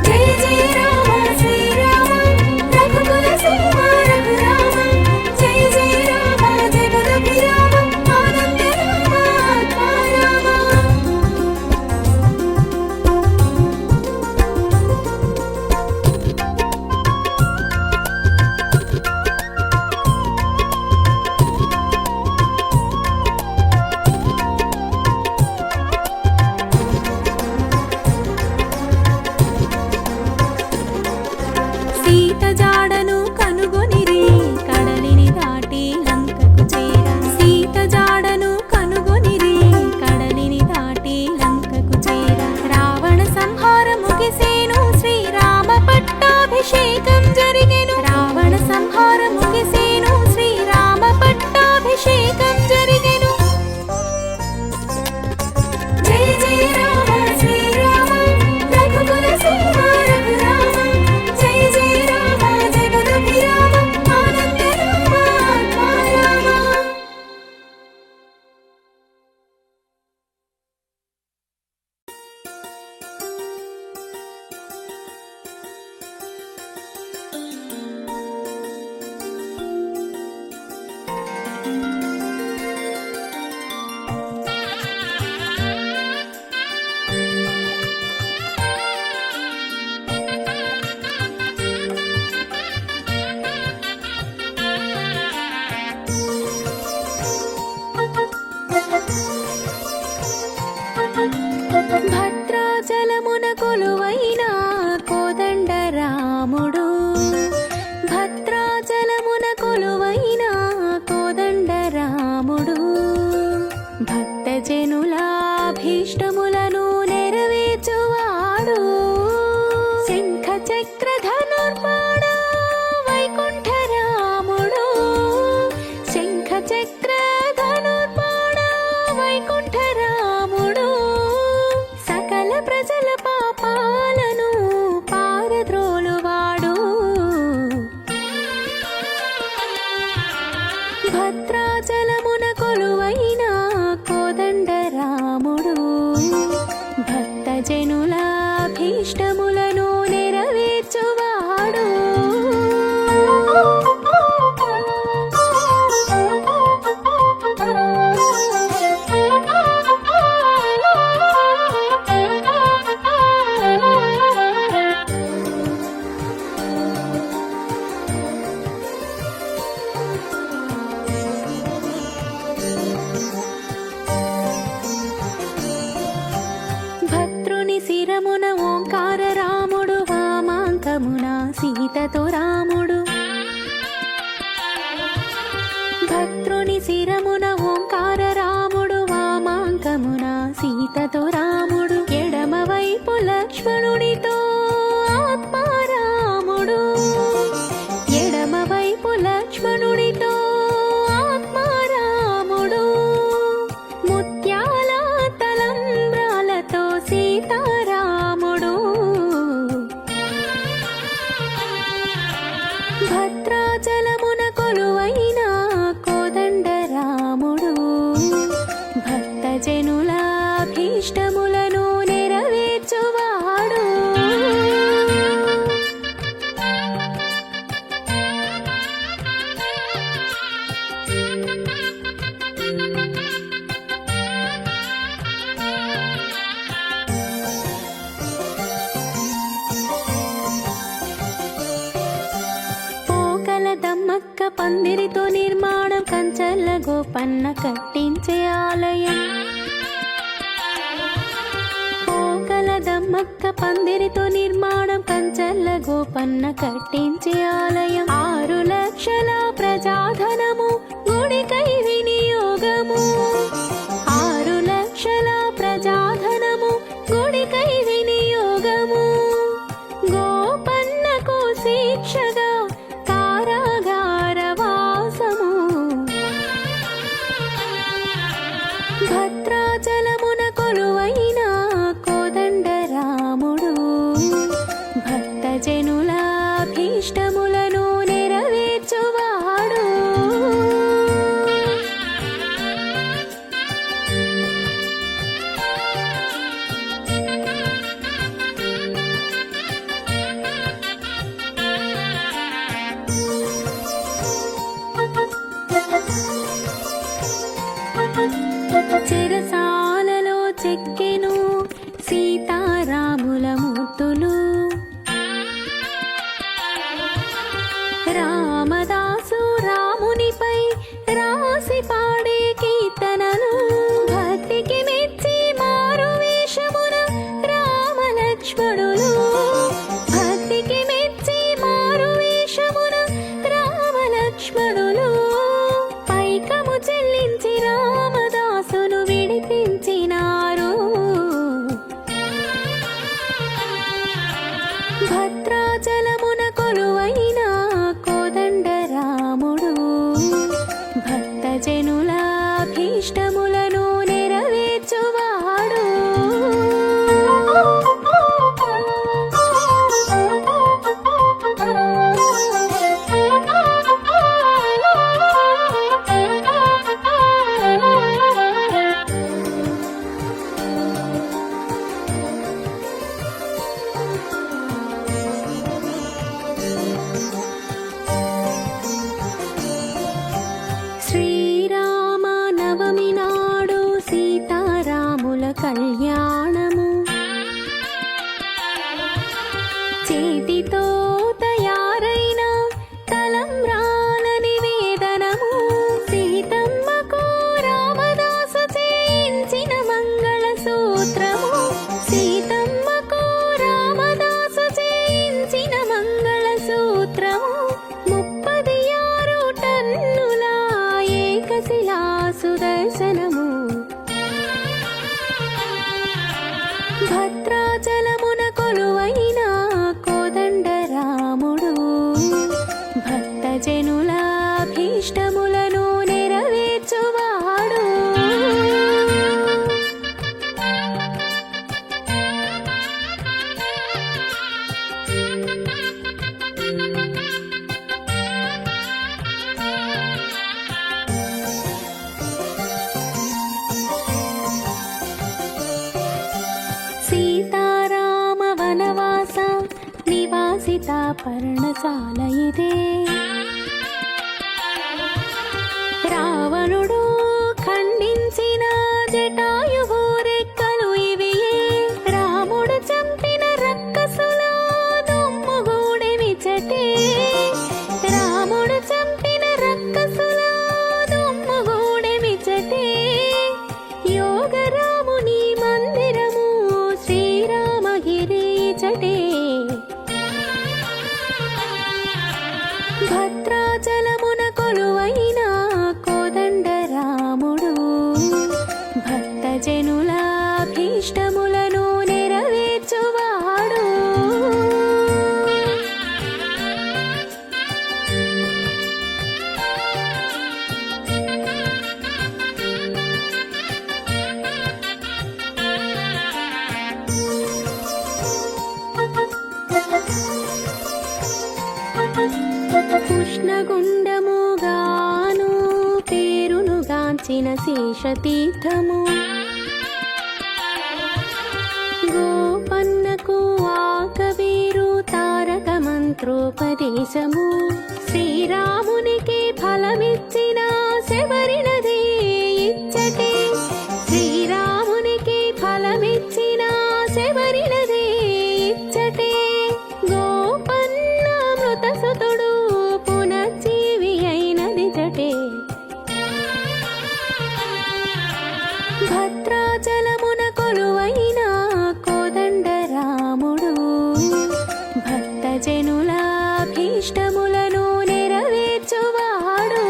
జయ జయ రామ శ్రీరామ రఘుకుల సీమ రఘురామ జయ జయ రామ జగదభిరామ ఆనంద రామ ఆత్మారామ భద్రాచలమున కొలువైన కోదండ రాముడు, భద్రాచలమున కొలువైన కోదండ రాముడు, భక్తజనుల అభీష్టములను నెరవేర్చువాడు, శంఖ చక్ర ధనుర్బాణ వైకుంఠ రాముడు, శంఖ చక్ర ధనుర్బాణ వైకుంఠ రాముడు, సకల ప్రజల పాపాలను పారద్రోలువాడు, భద్రాచలమున కొలువైన కోదండ రాముడు, భక్తజనుల అభీష్టములను నెరవేర్చువాడు. భద్రుని శిరమున ఓంకార రాముడు, వామాంకమున సీతతో రాముడు, భద్రుని శిరమున ఓంకార రాముడు, వామాంకమున సీతతో రాముడు, ఎడమ వైపు లక్ష్మణునితో ఆత్మారాముడు, ఎడమ వైపు లక్ష్మణునితో ఆత్మారాముడు, ముత్యాల తలంబ్రాలతో సీతారాముడు, భద్రాచలమున కొలువైన కోదండ రాముడు, భక్తజనుల అభీష్టములను నెరవేర్చువాడు. పోకల దమ్మక్క పందిరితో నిర్మాణం, కంచర్ల గోపన్న కట్టించే ఆలయం, పోకల దమ్మక్క పందిరితో నిర్మాణం, కంచర్ల గోపన్న కట్టించే ఆలయం, 6 లక్షల ప్రజాధనము గుడికై వినియోగము, 6 లక్షల ప్రజాధనము గుడికై వినియోగము, గోపన్నకు శిక్షగా కారాగార వాసము, భద్రాచలమున కొలువైన కోదండ రాముడు, భక్తజనుల అభీష్టములను నెరవేర్చువాడు. చెరసాలలో చెక్కెను సీతారాముల మూర్తులు, రామదాసు రామునిపై రాసి పాడే కీర్తనలు, భక్తికి మెచ్చి మారు వేషమున రామలక్ష్మణులు, భక్తికి మెచ్చి మారు వేషమున రామలక్ష్మణులు, పైకము చెల్లించి రామదాసును విడిపించినారు, భద్రాచలమున కొలువైన కోదండ రాముడు, భక్తజనుల అభీష్టములను నెరవేర్చువాడు. శ్రీ సీతా పర్ణశాల ఇదే. రావణుడు ఖండించిన జటాయువు రెక్కలు ఇవియే. రాముడు చంపిన రక్కసుల దుమ్ముగూడెమిచటే. రాముడు చంపిన రక్కసుల దుమ్ముగూడెమిచటే. యోగరాముని మందిరము శ్రీరామగిరి చటే. భద్రాచలమున కొలువైన కోదండ రాముడు భక్తజనుల అభీష్టములను నెరవేర్చువాడు. కృష్ణగుండముగాను పేరునుగాంచిన శేషతీర్థము. గోపన్నకు ఆకవీరు తారక మంత్రోపదేశము. శ్రీరామునికి ఫలమిచ్చిన శబరినది ఇచ్చటే. శ్రీరామునికి ఫలమిచ్చిన శబరినది ఇచ్చటే. గోపన్న మృతసుతుడు పునర్జీవి అయినది జటే. భద్రాచలమున కొలువైన కోదండ రాముడు భక్తజనుల అభీష్టములను నెరవేర్చువాడు.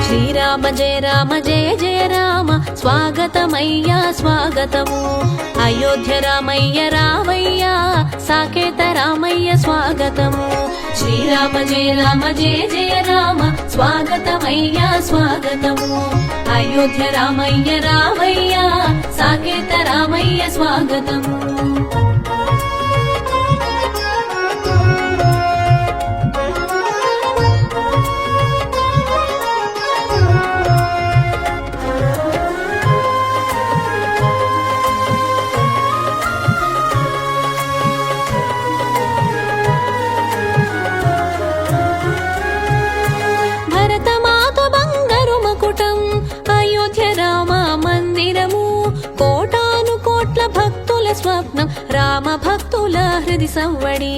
శ్రీరామ జయ రామ జయ జయ రామ స్వాగతమయ్యా స్వాగతము. అయోధ్య రామయ్య రామయ్య సాకేత రామయ్య స్వాగతము. శ్రీరామ జయ రామ జయ జయ రామ స్వాగతమయ్యా స్వాగతము. అయోధ్య రామయ్య రామయ్య సాకేత రామయ్య స్వాగతము. భరతమాత బంగారు మకుటం అయోధ్య రామ మందిరము. కోటాను కోట్ల భక్తుల స్వప్నం రామ భక్తుల హృది సంవడి.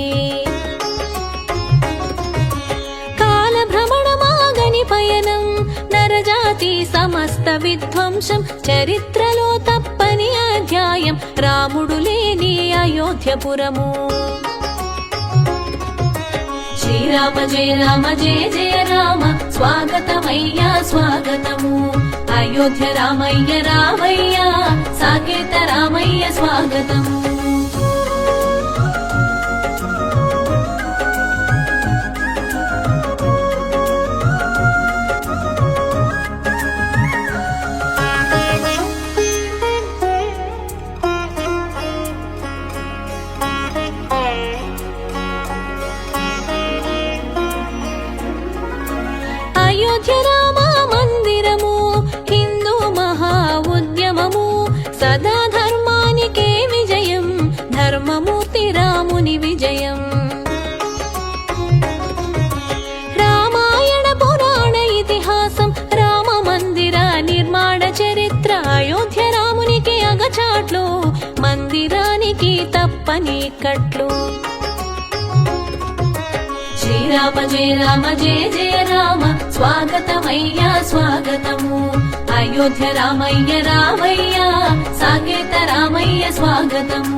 కాల భ్రమణమాగని పయనం నరజాతి సమస్త విధ్వంసం. చరిత్రలో తప్పని అధ్యాయం రాముడు లేని అయోధ్యపురము. శ్రీరామ జయ రామ జయ జయ రామ స్వాగతమయ్యా స్వాగతము. అయోధ్య రామయ్య రామయ్య సాకేత రామయ్య స్వాగతము. అయోధ్య రామ మందిరము హిందూ మహా ఉద్యమము. సదా ధర్మానికే విజయం ధర్మమూర్తి రాముని విజయం. రామాయణ పురాణ ఇతిహాసం రామ మందిర నిర్మాణ చరిత్ర. అయోధ్య రామునికి అగచాట్లు మందిరానికి తప్పని కట్లు. శ్రీరామ జయ రామ జయ జయ రామ స్వాగతమయ్యా స్వాగతము. అయోధ్య రామయ్య రామయ్య సాకేత రామయ్య స్వాగతము.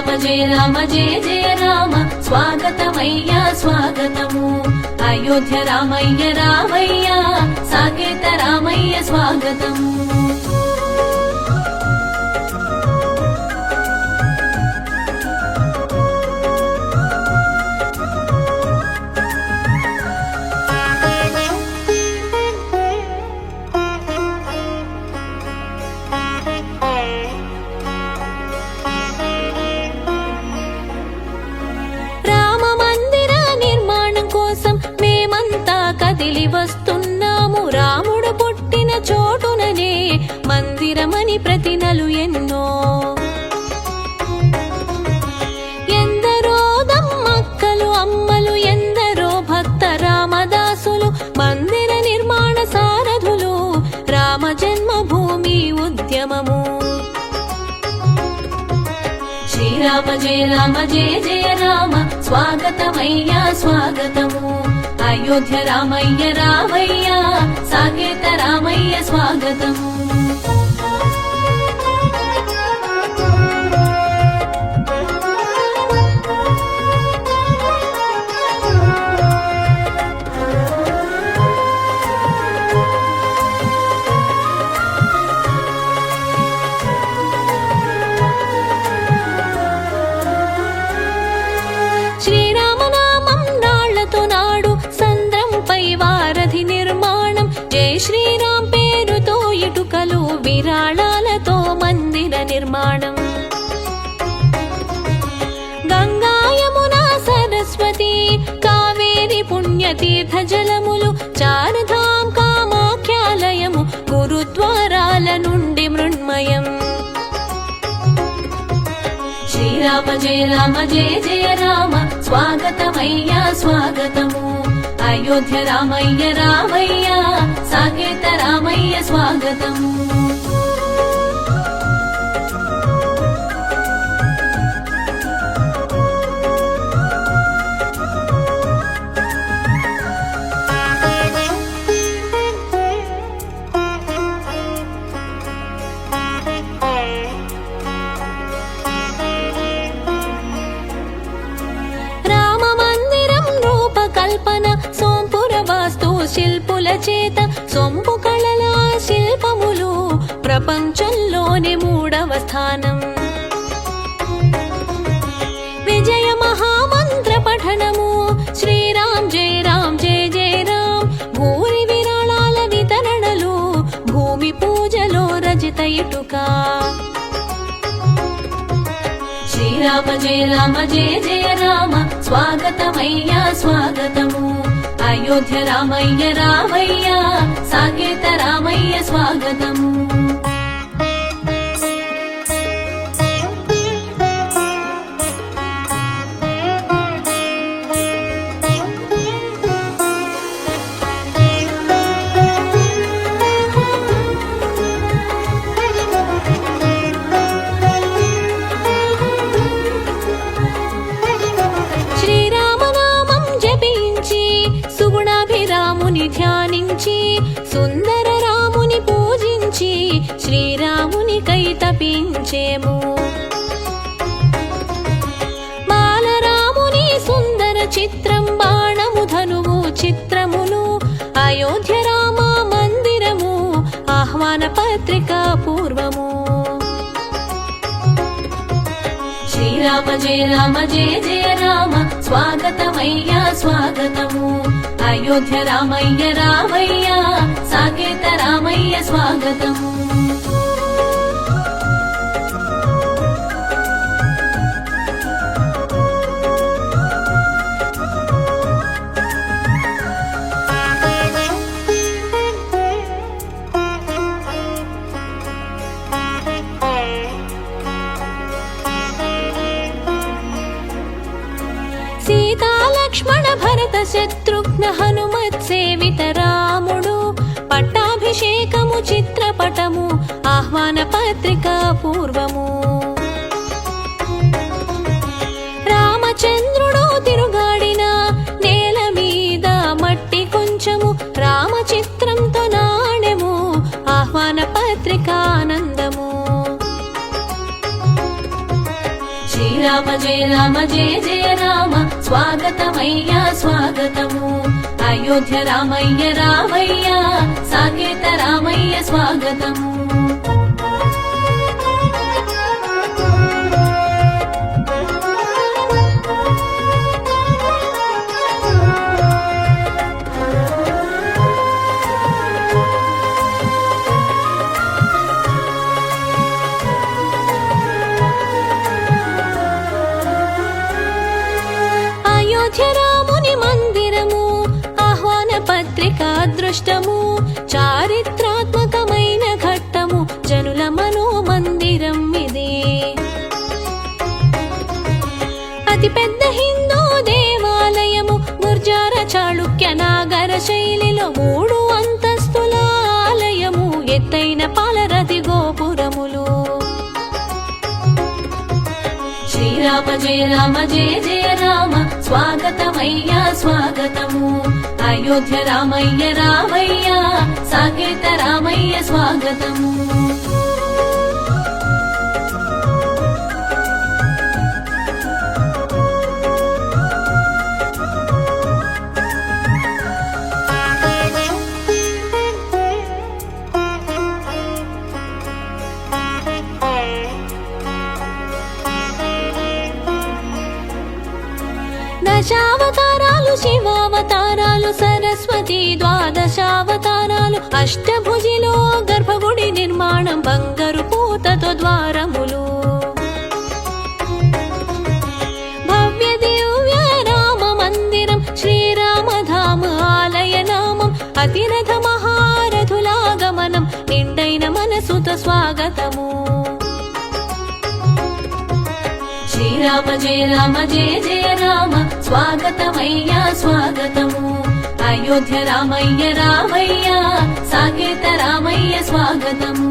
రామ జయ జయ రామ స్వాగతమయ్యా స్వాగతము అయోధ్య రామయ్య రామయ్య సాకేత రామయ్య స్వాగతము కదిలి వస్తున్నాము రాముడు పుట్టిన చోటుననే మందిరమని ప్రతినలు ఎన్నో ఎందరో దమ్మక్కలు అమ్మలు ఎందరో భక్త రామదాసులు మందిర నిర్మాణ సారథులు రామ జన్మభూమి ఉద్యమము శ్రీరామ జయ జయ రామ స్వాగతమయ్యా స్వాగతము అయోధ్య రామయ్య రామయ్య సాకేత రామయ్య స్వాగతము వారధి నిర్మాణం జై శ్రీరామ్ పేరుతో ఇటుకలు విరాళాలతో మందిర నిర్మాణం గంగా యమున సరస్వతి కావేరి పుణ్యతీర్థ జలములు చారుధామ్ కామాఖ్యాలయము గురుద్వారాల నుండి మృణ్మయం శ్రీరామ జయ జయ రామ స్వాగతమయ్యా స్వాగతము అయోధ్య రామయ్య రామయ్య సాకేత రామయ్య స్వాగతము శిల్పుల చేత సొంపు కళల శిల్పములు ప్రపంచంలోనే 3వ స్థానం విజయ మహామంత్ర పఠనము శ్రీరామ్ జయ జయ రామ్ భూరి విరాళాల వితరణలు భూమి పూజలో రజిత ఇటుక శ్రీరామ జయ జయ రామ స్వాగతమయ్యా స్వాగతము అయోధ్య రామయ్య రామయ్య సాకేత రామయ్య స్వాగతము రాముని ధ్యానించి సుందర రాముని పూజించి శ్రీరాముని కై తపించేము బాలరాముని సుందర చిత్రం బాణము ధనువు చిత్రములు అయోధ్య రామ మందిరము ఆహ్వాన పత్రిక పూర్వము శ్రీరామ జయ జయ రామ స్వాగతమయ్యా స్వాగతము అయోధ్య రామయ్య రామయ్య సాకేత రామయ్య స్వాగతము సీతా లక్ష్మణ భరత శత్రుఘ్న హనుమత్ సేవిత రాముడు పట్టాభిషేకము చిత్రపటము ఆహ్వాన పత్రిక పూర్వము రామచంద్రుడు తిరుగాడిన నేల మీద మట్టి కొంచెము రామచిత్రంతో నాణెము ఆహ్వాన పత్రిక ఆనందము శ్రీరామ రామ జయ జయ రామ స్వాగతమయ్యా స్వాగతము అయోధ్య రామయ్య రామయ్య సాకేత రామయ్య స్వాగతము అయోధ్య రాముని మందిరము ఆహ్వాన పత్రిక అదృష్టము చారిత్రాత్మకమైన ఘట్టము జనుల మనోమందిరం ఇదే అతి పెద్ద హిందూ దేవాలయము గుర్జార చాళుక్య నాగర శైలిలో 3 అంతస్తుల ఆలయము ఎత్తైన పాలరథి గోపురములు శ్రీరామ జయ జయ రామ స్వాగతమయ్యా స్వాగతము అయోధ్య రామయ్య రామయ్య సాకేత రామయ్య స్వాగతము దశావతారాలు శివావతారాలు సరస్వతి ద్వాదశావతారాలు అష్టభుజిలో గర్భగుడి నిర్మాణం బంగారు పూతతో ద్వారములు భవ్య దివ్య రామ మందిరం శ్రీరామధామ ఆలయ నామం అతిరథ మహారథులాగమనం నిండైన మనసుతో స్వాగతము శ్రీరామ జయ జయ రామ స్వాగతమయ్యా స్వాగతము అయోధ్య రామయ్య రామయ్య సాకేత రామయ్య స్వాగతము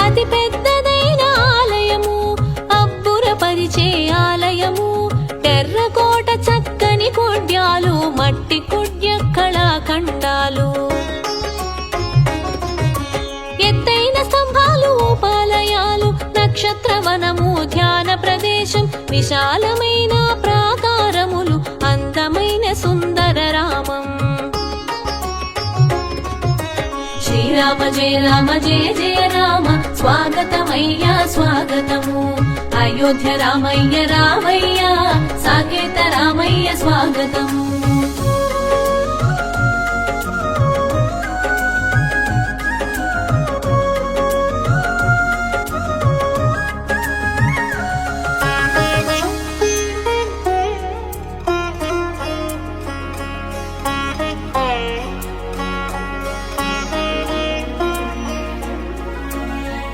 అతి పెద్దదైన ఆలయము అబ్బురపరిచే ఆలయము టెర్రకోట చక్కని కొడ్యాలు మట్టి కొడ్య కళాఖండాలు ఎత్తైన స్తంభాలు ఉపాలయాలు నక్షత్రవనము ధ్యాన ప్రదేశం విశాలమైన ప్రాకారములు అందమైన సుందర రామం శ్రీరామ జయ జయ రామ స్వాగతమయ్యా స్వాగతము అయోధ్య రామయ్య రామయ్య సాకేత రామయ్య స్వాగతము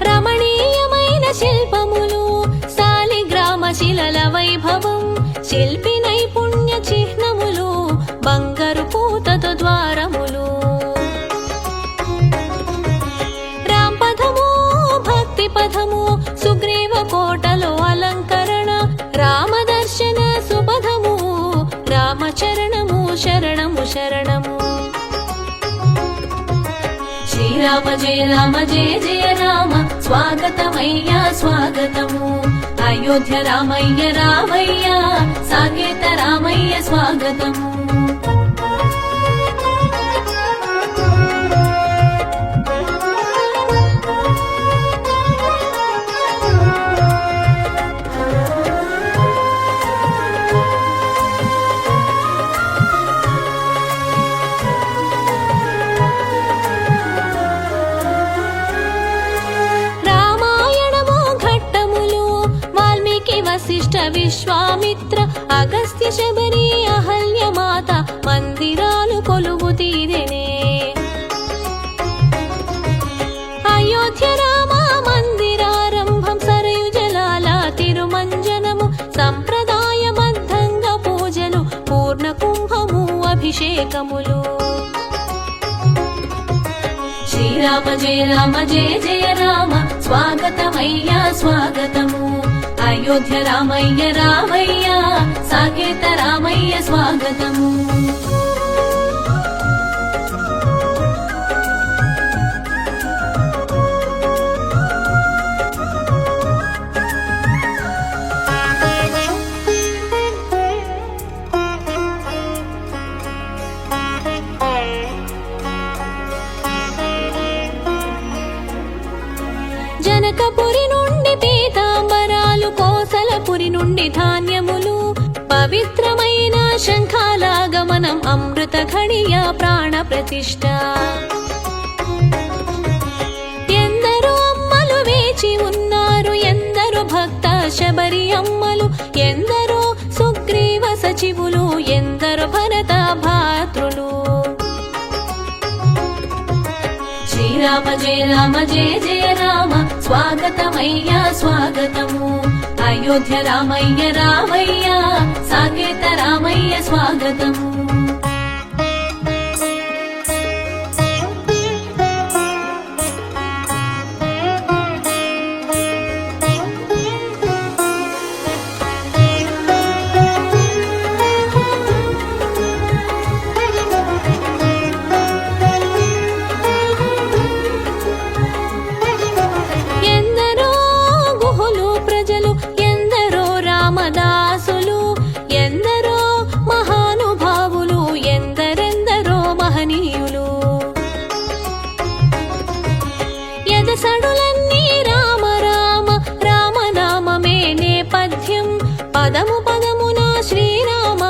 రమణీయమైన శిల్పములు శాలిగ్రామ శిలల వైభవం శిల్పి నైపుణ్య చిహ్నములు బంగారు పూతతో ద్వారములు రాంపథము భక్తి పథము సుగ్రీవ కోటలో అలంకరణ రామదర్శన సుపథము రామచరణము శరణము శరణము శ్రీరామ జయ జయ రామ స్వాగతమయ్యా స్వాగతము అయోధ్య రామయ్య రామయ్య సాకేత రామయ్య స్వాగతము వశిష్ఠ విశ్వామిత్ర అగస్త్య శబరి అహల్య మాత మందిరాలు కొలువు తీరెనే అయోధ్య రామ మందిరారంభం సరయు జలాల తిరుమంజనము సంప్రదాయబద్ధంగా పూజలు పూర్ణ కుంభము అభిషేకములు శ్రీరామ జయ రామ జయ జయ రామ స్వాగతమయ్యా స్వాగతము అయోధ్య రామయ్య రామయ్య సాకేత రామయ్య స్వాగతము జనకపురి నుండి పీతాంబరాలు కోసలపురి నుండి ధాన్యములు పవిత్రమైన శంఖాలాగమనం అమృత ఘడియ ప్రాణ ప్రతిష్ఠ ఎందరో అమ్మలు వేచి ఉన్నారు ఎందరో భక్త శబరి అమ్మలు ఎందరో సుగ్రీవ సచివులు ఎందరో భరత భాతృలు శ్రీరామ జయ రామ జయ జయ రామ స్వాగతమయ్యా స్వాగతము అయోధ్య రామయ్య రామయ్య సాకేత రామయ్య స్వాగతము సడులన్నీ రామ రామ రామనామమే నేపథ్యం పదము పదమున శ్రీరామ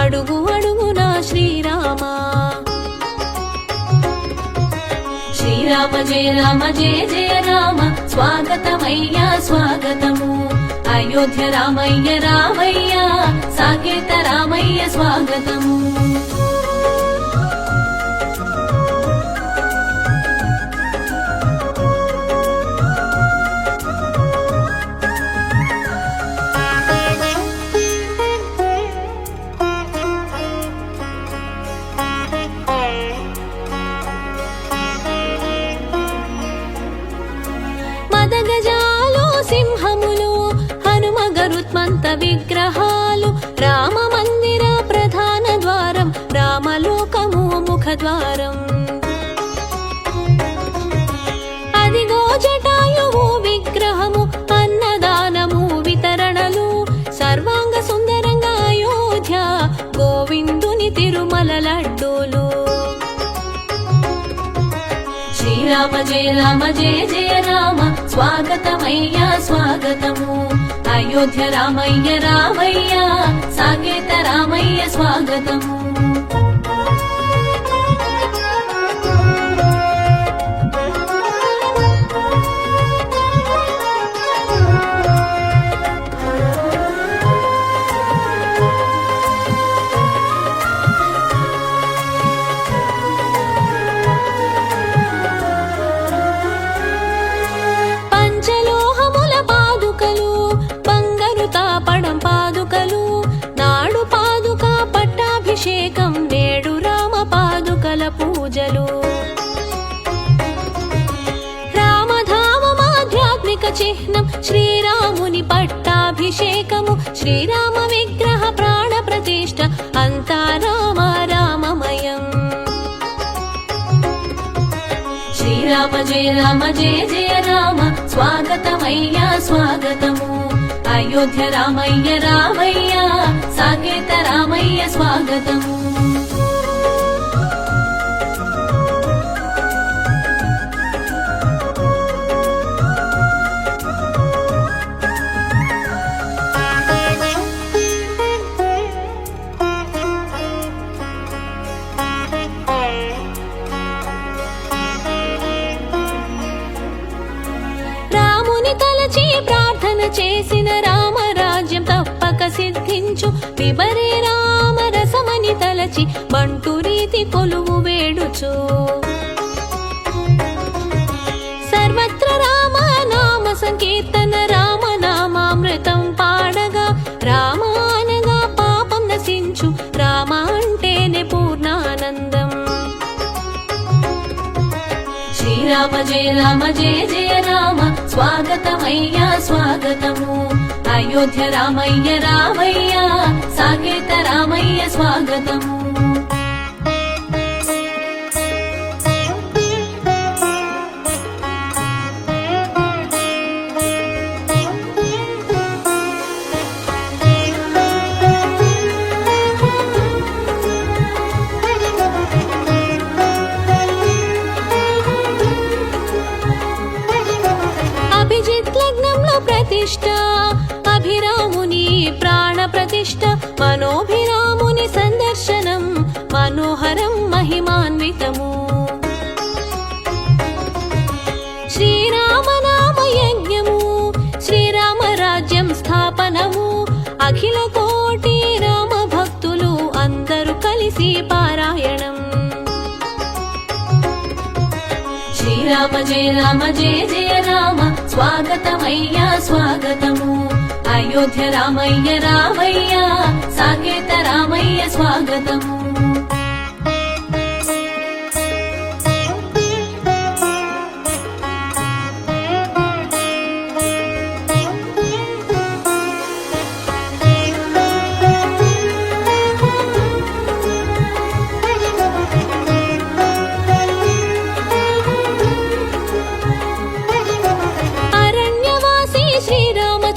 అడుగు అడుగున శ్రీరామ శ్రీరామ జయ రామ జయ జయ రామ స్వాగతమయ్యా స్వాగతము అయోధ్య రామయ్య రామయ్య సాకేత రామయ్య స్వాగతము మదగజాలు సింహములు హనుమ గరుత్మంత విగ్రహాలు రామ మందిర ప్రధాన ద్వారం రామలోకము ముఖద్వారం అదిగో జటాయువు విగ్రహము అన్నదానము వితరణలు సర్వాంగ సుందరంగా అయోధ్య గోవిందుని తిరుమల లడ్డూలు శ్రీరామ జయ రామ జయ జయ రామ స్వాగతమయ్యా స్వాగతము అయోధ్య రామయ్య రామయ్య సాకేత రామయ్య స్వాగతము అభిషేకం నేడు రామ పాదుకల పూజలు రామధామమాధ్యాత్మిక చిహ్నం శ్రీరాముని పట్టాభిషేకము శ్రీరామ విగ్రహ ప్రాణ ప్రతిష్ఠ అంతా రామ రామమయం శ్రీరామ జయ రామ జయ జయ రామ స్వాగతమయ్యా స్వాగతము అయోధ్య రామయ్య రామయ్య సాకేత రామయ్య స్వాగతము రాముని తలచి ప్రార్థన చేసిన రామరాజ్యం తప్పక సిద్ధించు విబరే రామ రసమని తలచి బంటు రీతి కొలువు వేడుచు సర్వత్ర రామ నామ సంకీర్తన రామ నామామృతం పాడగా రామ అనగా పాపం నశించు రామ అంటేనే పూర్ణానందం జయ రామ జయ జయ రామ స్వాగతమయ్యా స్వాగతము అయోధ్య రామయ్య రామయ్య సాకేత రామయ్య స్వాగతము ప్రతిష్ట అభిరాముని ప్రాణ ప్రతిష్ట మనోభిరాముని సందర్శనం మనోహరం మహిమాన్వితము శ్రీరామనామ యజ్ఞము శ్రీరామ రాజ్యం స్థాపనము అఖిల కోటి రామ భక్తులు అందరూ కలిసి పారాయణం శ్రీరామ జయ రామ జయ జయ రామ స్వాగతమయ్యా స్వాగతము అయోధ్య రామయ్య రామయ్య సాకేత రామయ్య స్వాగతము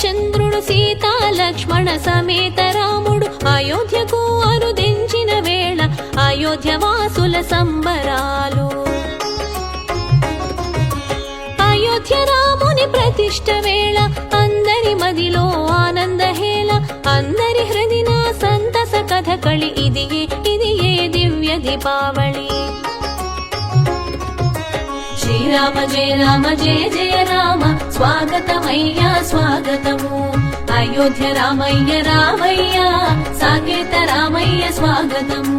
చంద్రుడు సీతా లక్ష్మణ సమేత రాముడు అయోధ్యకు అరుదించిన వేళ అయోధ్య వాసుల సంబరాలు అయోధ్య రాముని ప్రతిష్ట వేళ అందరి మదిలో ఆనందహేళ అందరి హృదిన సంతస కథకళి ఇదియే దివ్య దీపావళి శ్రీరామ జయ రామ జయ జయ రామ స్వాగతమయ్యా స్వాగతము అయోధ్య రామయ్య రామయ్య సాకేత రామయ్య స్వాగతము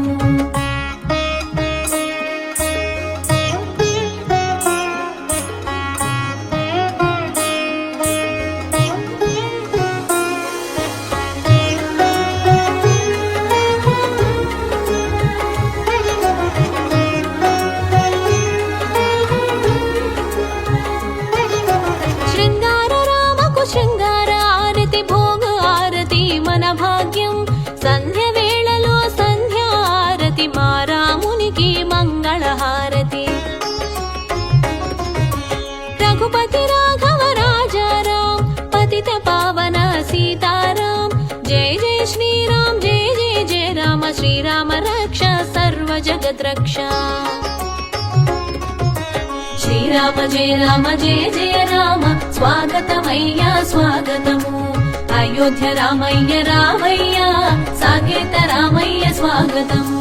శృంగార ఆరతి భోగ ఆరతి మన భాగ్యం సంధ్య వేళలో సంధ్యా ఆరతి మా రామునికి మంగళహారతి రఘుపతి రాఘవ రాజారాం పతిత పావన సీతారాం జయ జయ శ్రీరామ్ జయ జయ జయ రామ శ్రీరామ రక్ష సర్వ జగత్ రక్ష శ్రీరామ జయ రామ జయ జయ రామ స్వాగతమయ్యా స్వాగతము అయోధ్య రామయ్య రామయ్య సాకేత రామయ్య స్వాగతము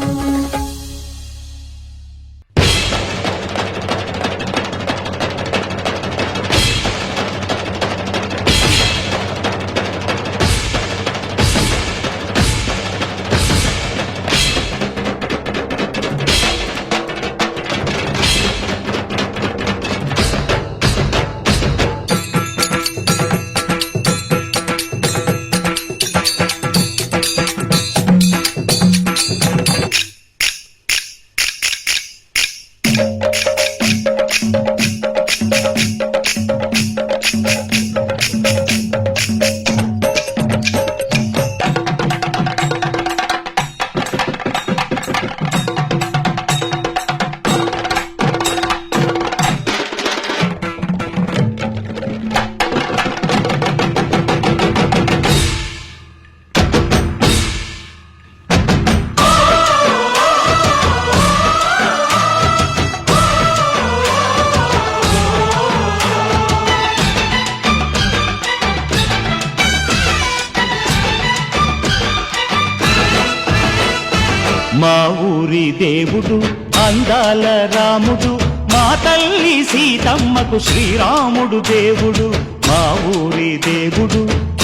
మా ఊరి దేవుడు అందాల రాముడు మా తల్లి సీతమ్మకు శ్రీరాముడు దేవుడు మా ఊరి దేవుడు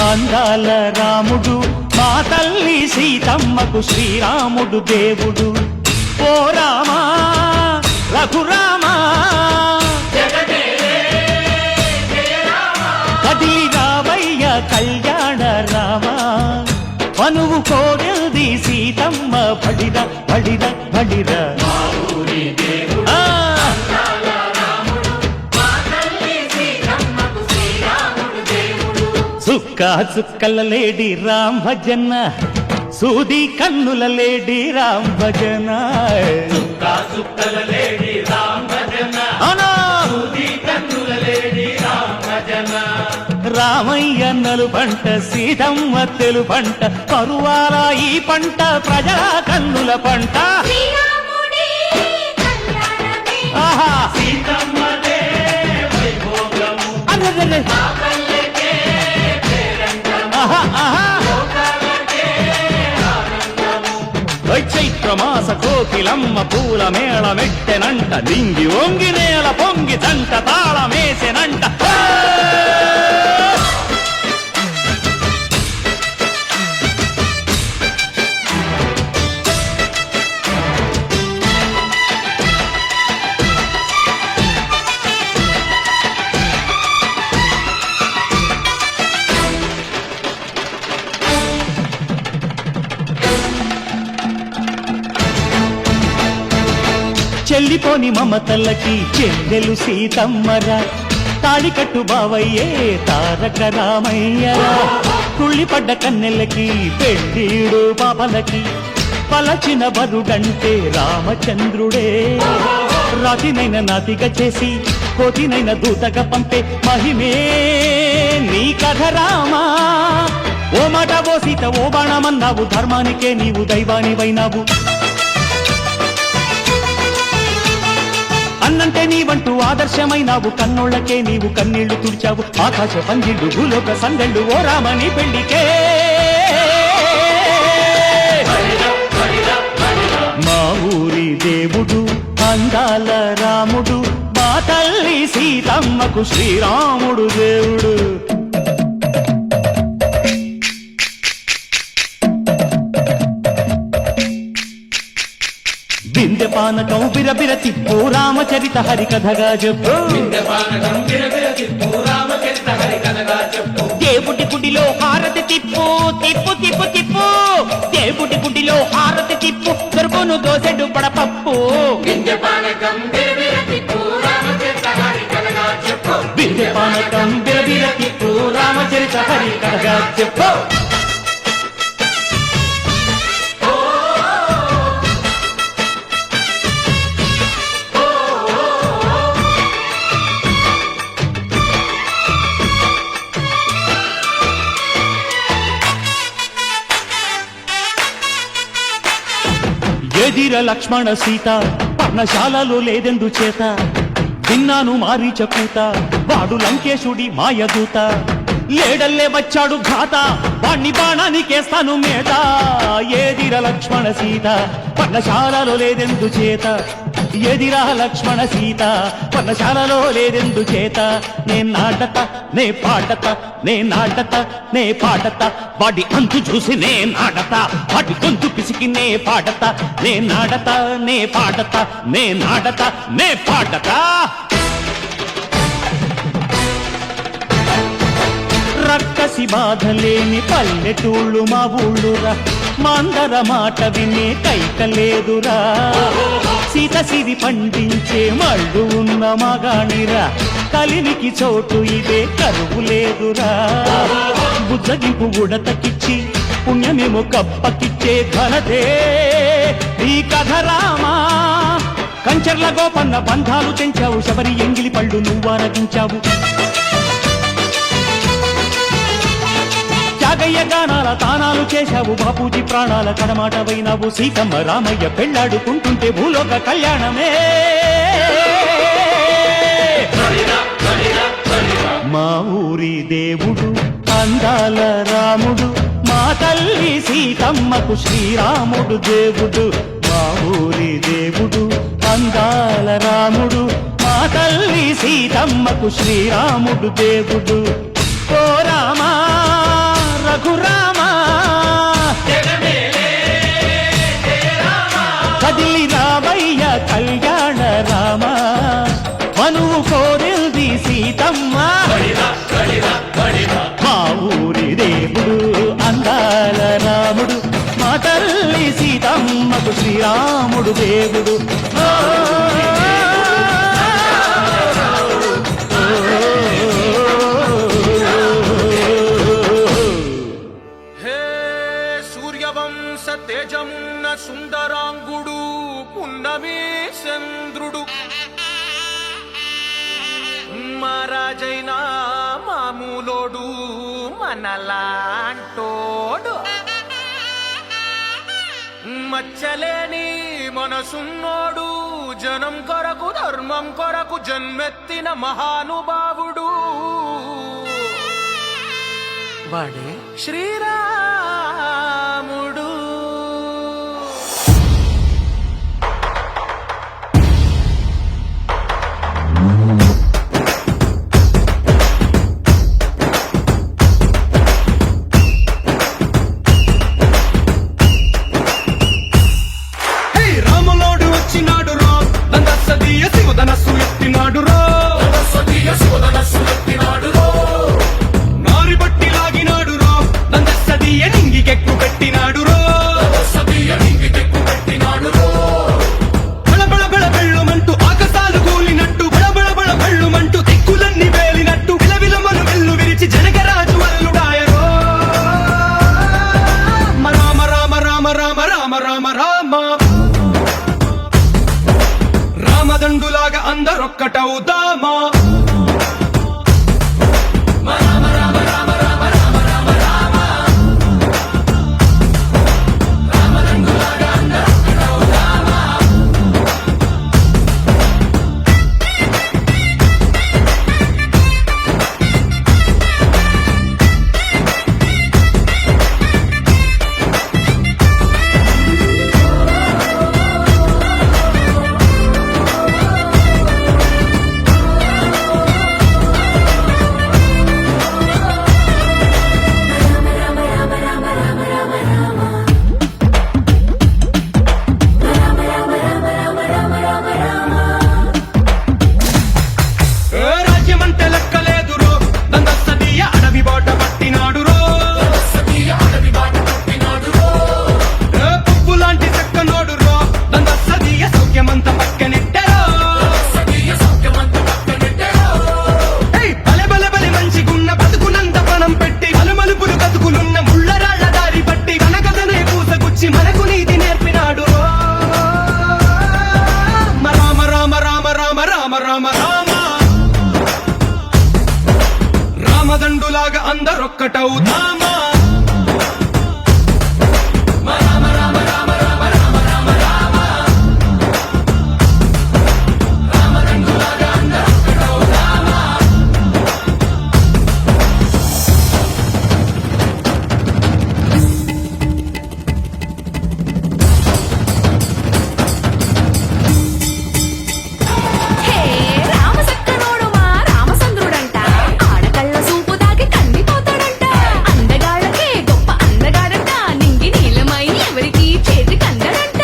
అందాల రాముడు మా తల్లి సీతమ్మకు శ్రీరాముడు దేవుడు ఓ రామా రఘురామా కదిలి రావయ్య కళ్యాణ రామా మనువు కోడెల్ది సీతమ్మ పడిర పడిర పడిర మా ఊరి దేవుడు అందాల రాముడు మా చుక్క చుక్కల లేడి రామ్ భజన సూది కన్నుల లేడి రామ్ భజన చుక్క చుక్కల లేడి రామ్ భజన సూది కన్నుల లేడి రామ్ భజన రామయ్య నలుపంట సీతమ్మ తెలుపంట కరువాల ఈ పంట ప్రజల కన్నుల పంట ఆహా సీతమ్మదే వైభోగము అరే చైత్రమాస కోకిలమ్మ పూల మేళ మెట్టెనంట లింగి ఒంగి నేల పొంగి దంట తాళమేసెనంట చెల్లిపోని మమతలకి చెల్లెలు సీతమ్మరా తాళికట్టు బావయ్యే తారక రామయ్యరా కుళ్ళిపడ్డ కన్నెలకి పెళ్ళీడు పాపలకి పలచిన వరుడంటే రామచంద్రుడే రాతినైన నాతిగా చేసి కోతినైన దూతగా పంపే మహిమే నీ కథ రామా ఓ మాట ఓ సీత ఓ బాణమన్నావు ధర్మానికే నీవు దైవానివైనావు అన్నంటే నీవంటూ ఆదర్శమైనావు కన్నోళ్ళకే నీవు కన్నీళ్లు తుడిచావు ఆకాశ పందిళ్ళు భూలోక సందళ్ళు ఓ రామని పెళ్లికే మా ఊరి దేవుడు అందాల రాముడు మా తల్లి సీతమ్మకు శ్రీరాముడు దేవుడు బిందె పానకం బిరబిర తిప్పు రామచరిత హరికథగా చెప్పు దేవుడి గుడిలో హారతి తిప్పు తిప్పు తిప్పు తిప్పు దేవుడి గుడిలో హారతి తిప్పు దొరుకును దోసెడు పడపప్పు బిందె పానకం బిరబిర తిప్పు రామచరిత హరికథగా చెప్పు ఎదిర లక్ష్మణ సీత పర్ణశాలలో లేదెందు చేత విన్నాను మారీచ కూత వాడు లంకేశుడి మాయదూత లేడల్లే వచ్చాడు ఘాత వాణ్ణి బాణానికేస్తాను మేత ఎదిర లక్ష్మణ సీత పర్ణశాలలో లేదెందు చేత ఎదిరా లక్ష్మణ సీత పర్ణశాలలో లేదెందు చేత నే నాటత నే పాడత నే నాటత నే పాడత వాడి అంతు చూసి నే నాడత వాడి గొంతు పిసికి నే పాడత నే నాడత నే పాడత నే నాడత నే పాడత రక్కసి బాధలేని పల్లెటూళ్ళు మా ఊళ్ళురా మాందర మాట వినే కైకలేదురా సీత సిరి పండించే మళ్ళు ఉన్న మగాణిరా కలినికి చోటు ఇదే కరువు లేదురా బుజ్జగింపు ఉడతకిచ్చి పుణ్యమేమో కప్పకిచ్చే ఘనతే ఈ కథ రామా కంచర్ల గోపన్న బంధాలు తెంచావు శబరి ఎంగిలి పళ్ళు నువ్వారగించావు త్యాగయ్య గానాల తానాలు చేశావు బాపూజీ ప్రాణాల కడమాటవైనావు సీతమ్మ రామయ్య పెళ్లాడుకుంటుంటే భూలోక కళ్యాణమే మా ఊరి దేవుడు అందాల రాముడు మా తల్లి సీతమ్మకు శ్రీరాముడు దేవుడు మా ఊరి దేవుడు అందాల రాముడు మా తల్లి సీతమ్మకు శ్రీరాముడు దేవుడు ఓ రామా రఘురామా కదిలి రామయ్య కళ్యాణ రామ మనువు కోరిల్ది సీతమ్మ మా ఊరి దేవుడు అందాల రాముడు మా తల్లి సీతమ్మకు శ్రీరాముడు దేవుడు సూర్యవంశ తేజమున్న సుందరాంగుడు పున్నమి చంద్రుడు మహారాజైన మామూలోడు మనలాంటోడు మచ్చలేని మనసున్నోడు జనం కొరకు ధర్మం కొరకు జన్మెత్తిన మహానుభావుడు వాడే శ్రీరాముడు. రాములోడు వచ్చినాడు రో నందసదీయ శివధనస్సు ఎత్తినాడు రో నారి బట్టి లాగినాడు రో నందసదీయ నింగికెక్కు పెట్టినాడు రో బళబళ బళ బెళ్ళుమంటూ ఆకాశాలు కూలినట్టు బళబళ బళ బెళ్ళుమంటూ దిక్కులన్నీ వేలినట్టు విలవిలమలు వెల్లు విరిచి జనగరాజు అల్లుడాయరో రామ రామ రామ రామ రామ రామ రామ రామదండులాగా అందరొక్కటవుదామా రాజ్యమంటే లెక్కలేదు రో నందసదీయ అడవి బాట పట్టినాడు రో పువ్వు లాంటి చక్కనోడు రో నందసదీయ సౌఖ్యమంత పక్కనెట్టరో బలె బలె బలె మంచిగున్న బతుకునంత పణం పెట్టి మలుమలుపులు బతుకులున్న ముళ్ళరాళ్ల దారి పట్టి కనకదనే పూసగుచ్చి మనకు నీతి నేర్పినాడు రో రామ రామ రామ రామ రామ రామ రామ రామదండులాగా అందరొక్కటవుదామా హే రామసక్కనోడు మా రామచంద్రుడంట ఆడకళ్ళ సూపు తాకి కందిపోతాడంట అందగాళ్ళకే గొప్ప అందగాడంట నింగి నీలమై ఎవరికి చేతి కందడంట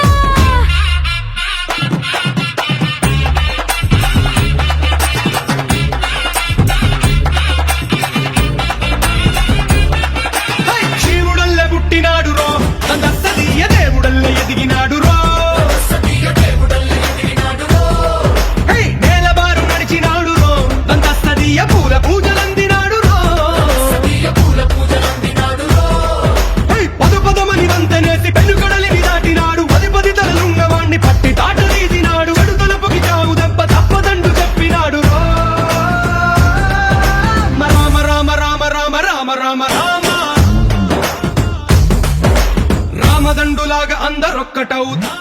శివుడల్లే పుట్టినాడు రో నందసదీయ దేవుడల్లే ఎదిగినాడు రో నేలబారు నడిచినాడు రో నందసదీయ పూల పూజలందినాడు రో పదు పదమని వంతనేసి పెనుకడలిని దాటినాడు పది పది తలలున్నవాణ్ణి పట్టి తాట తీసినాడు అడు తలుపుకి చావు దెబ్బ తప్పదండు చెప్పినాడు రో రామ రామ రామ రామ రామ రామ రామ రామదండులాగా అందరొక్కటవుదా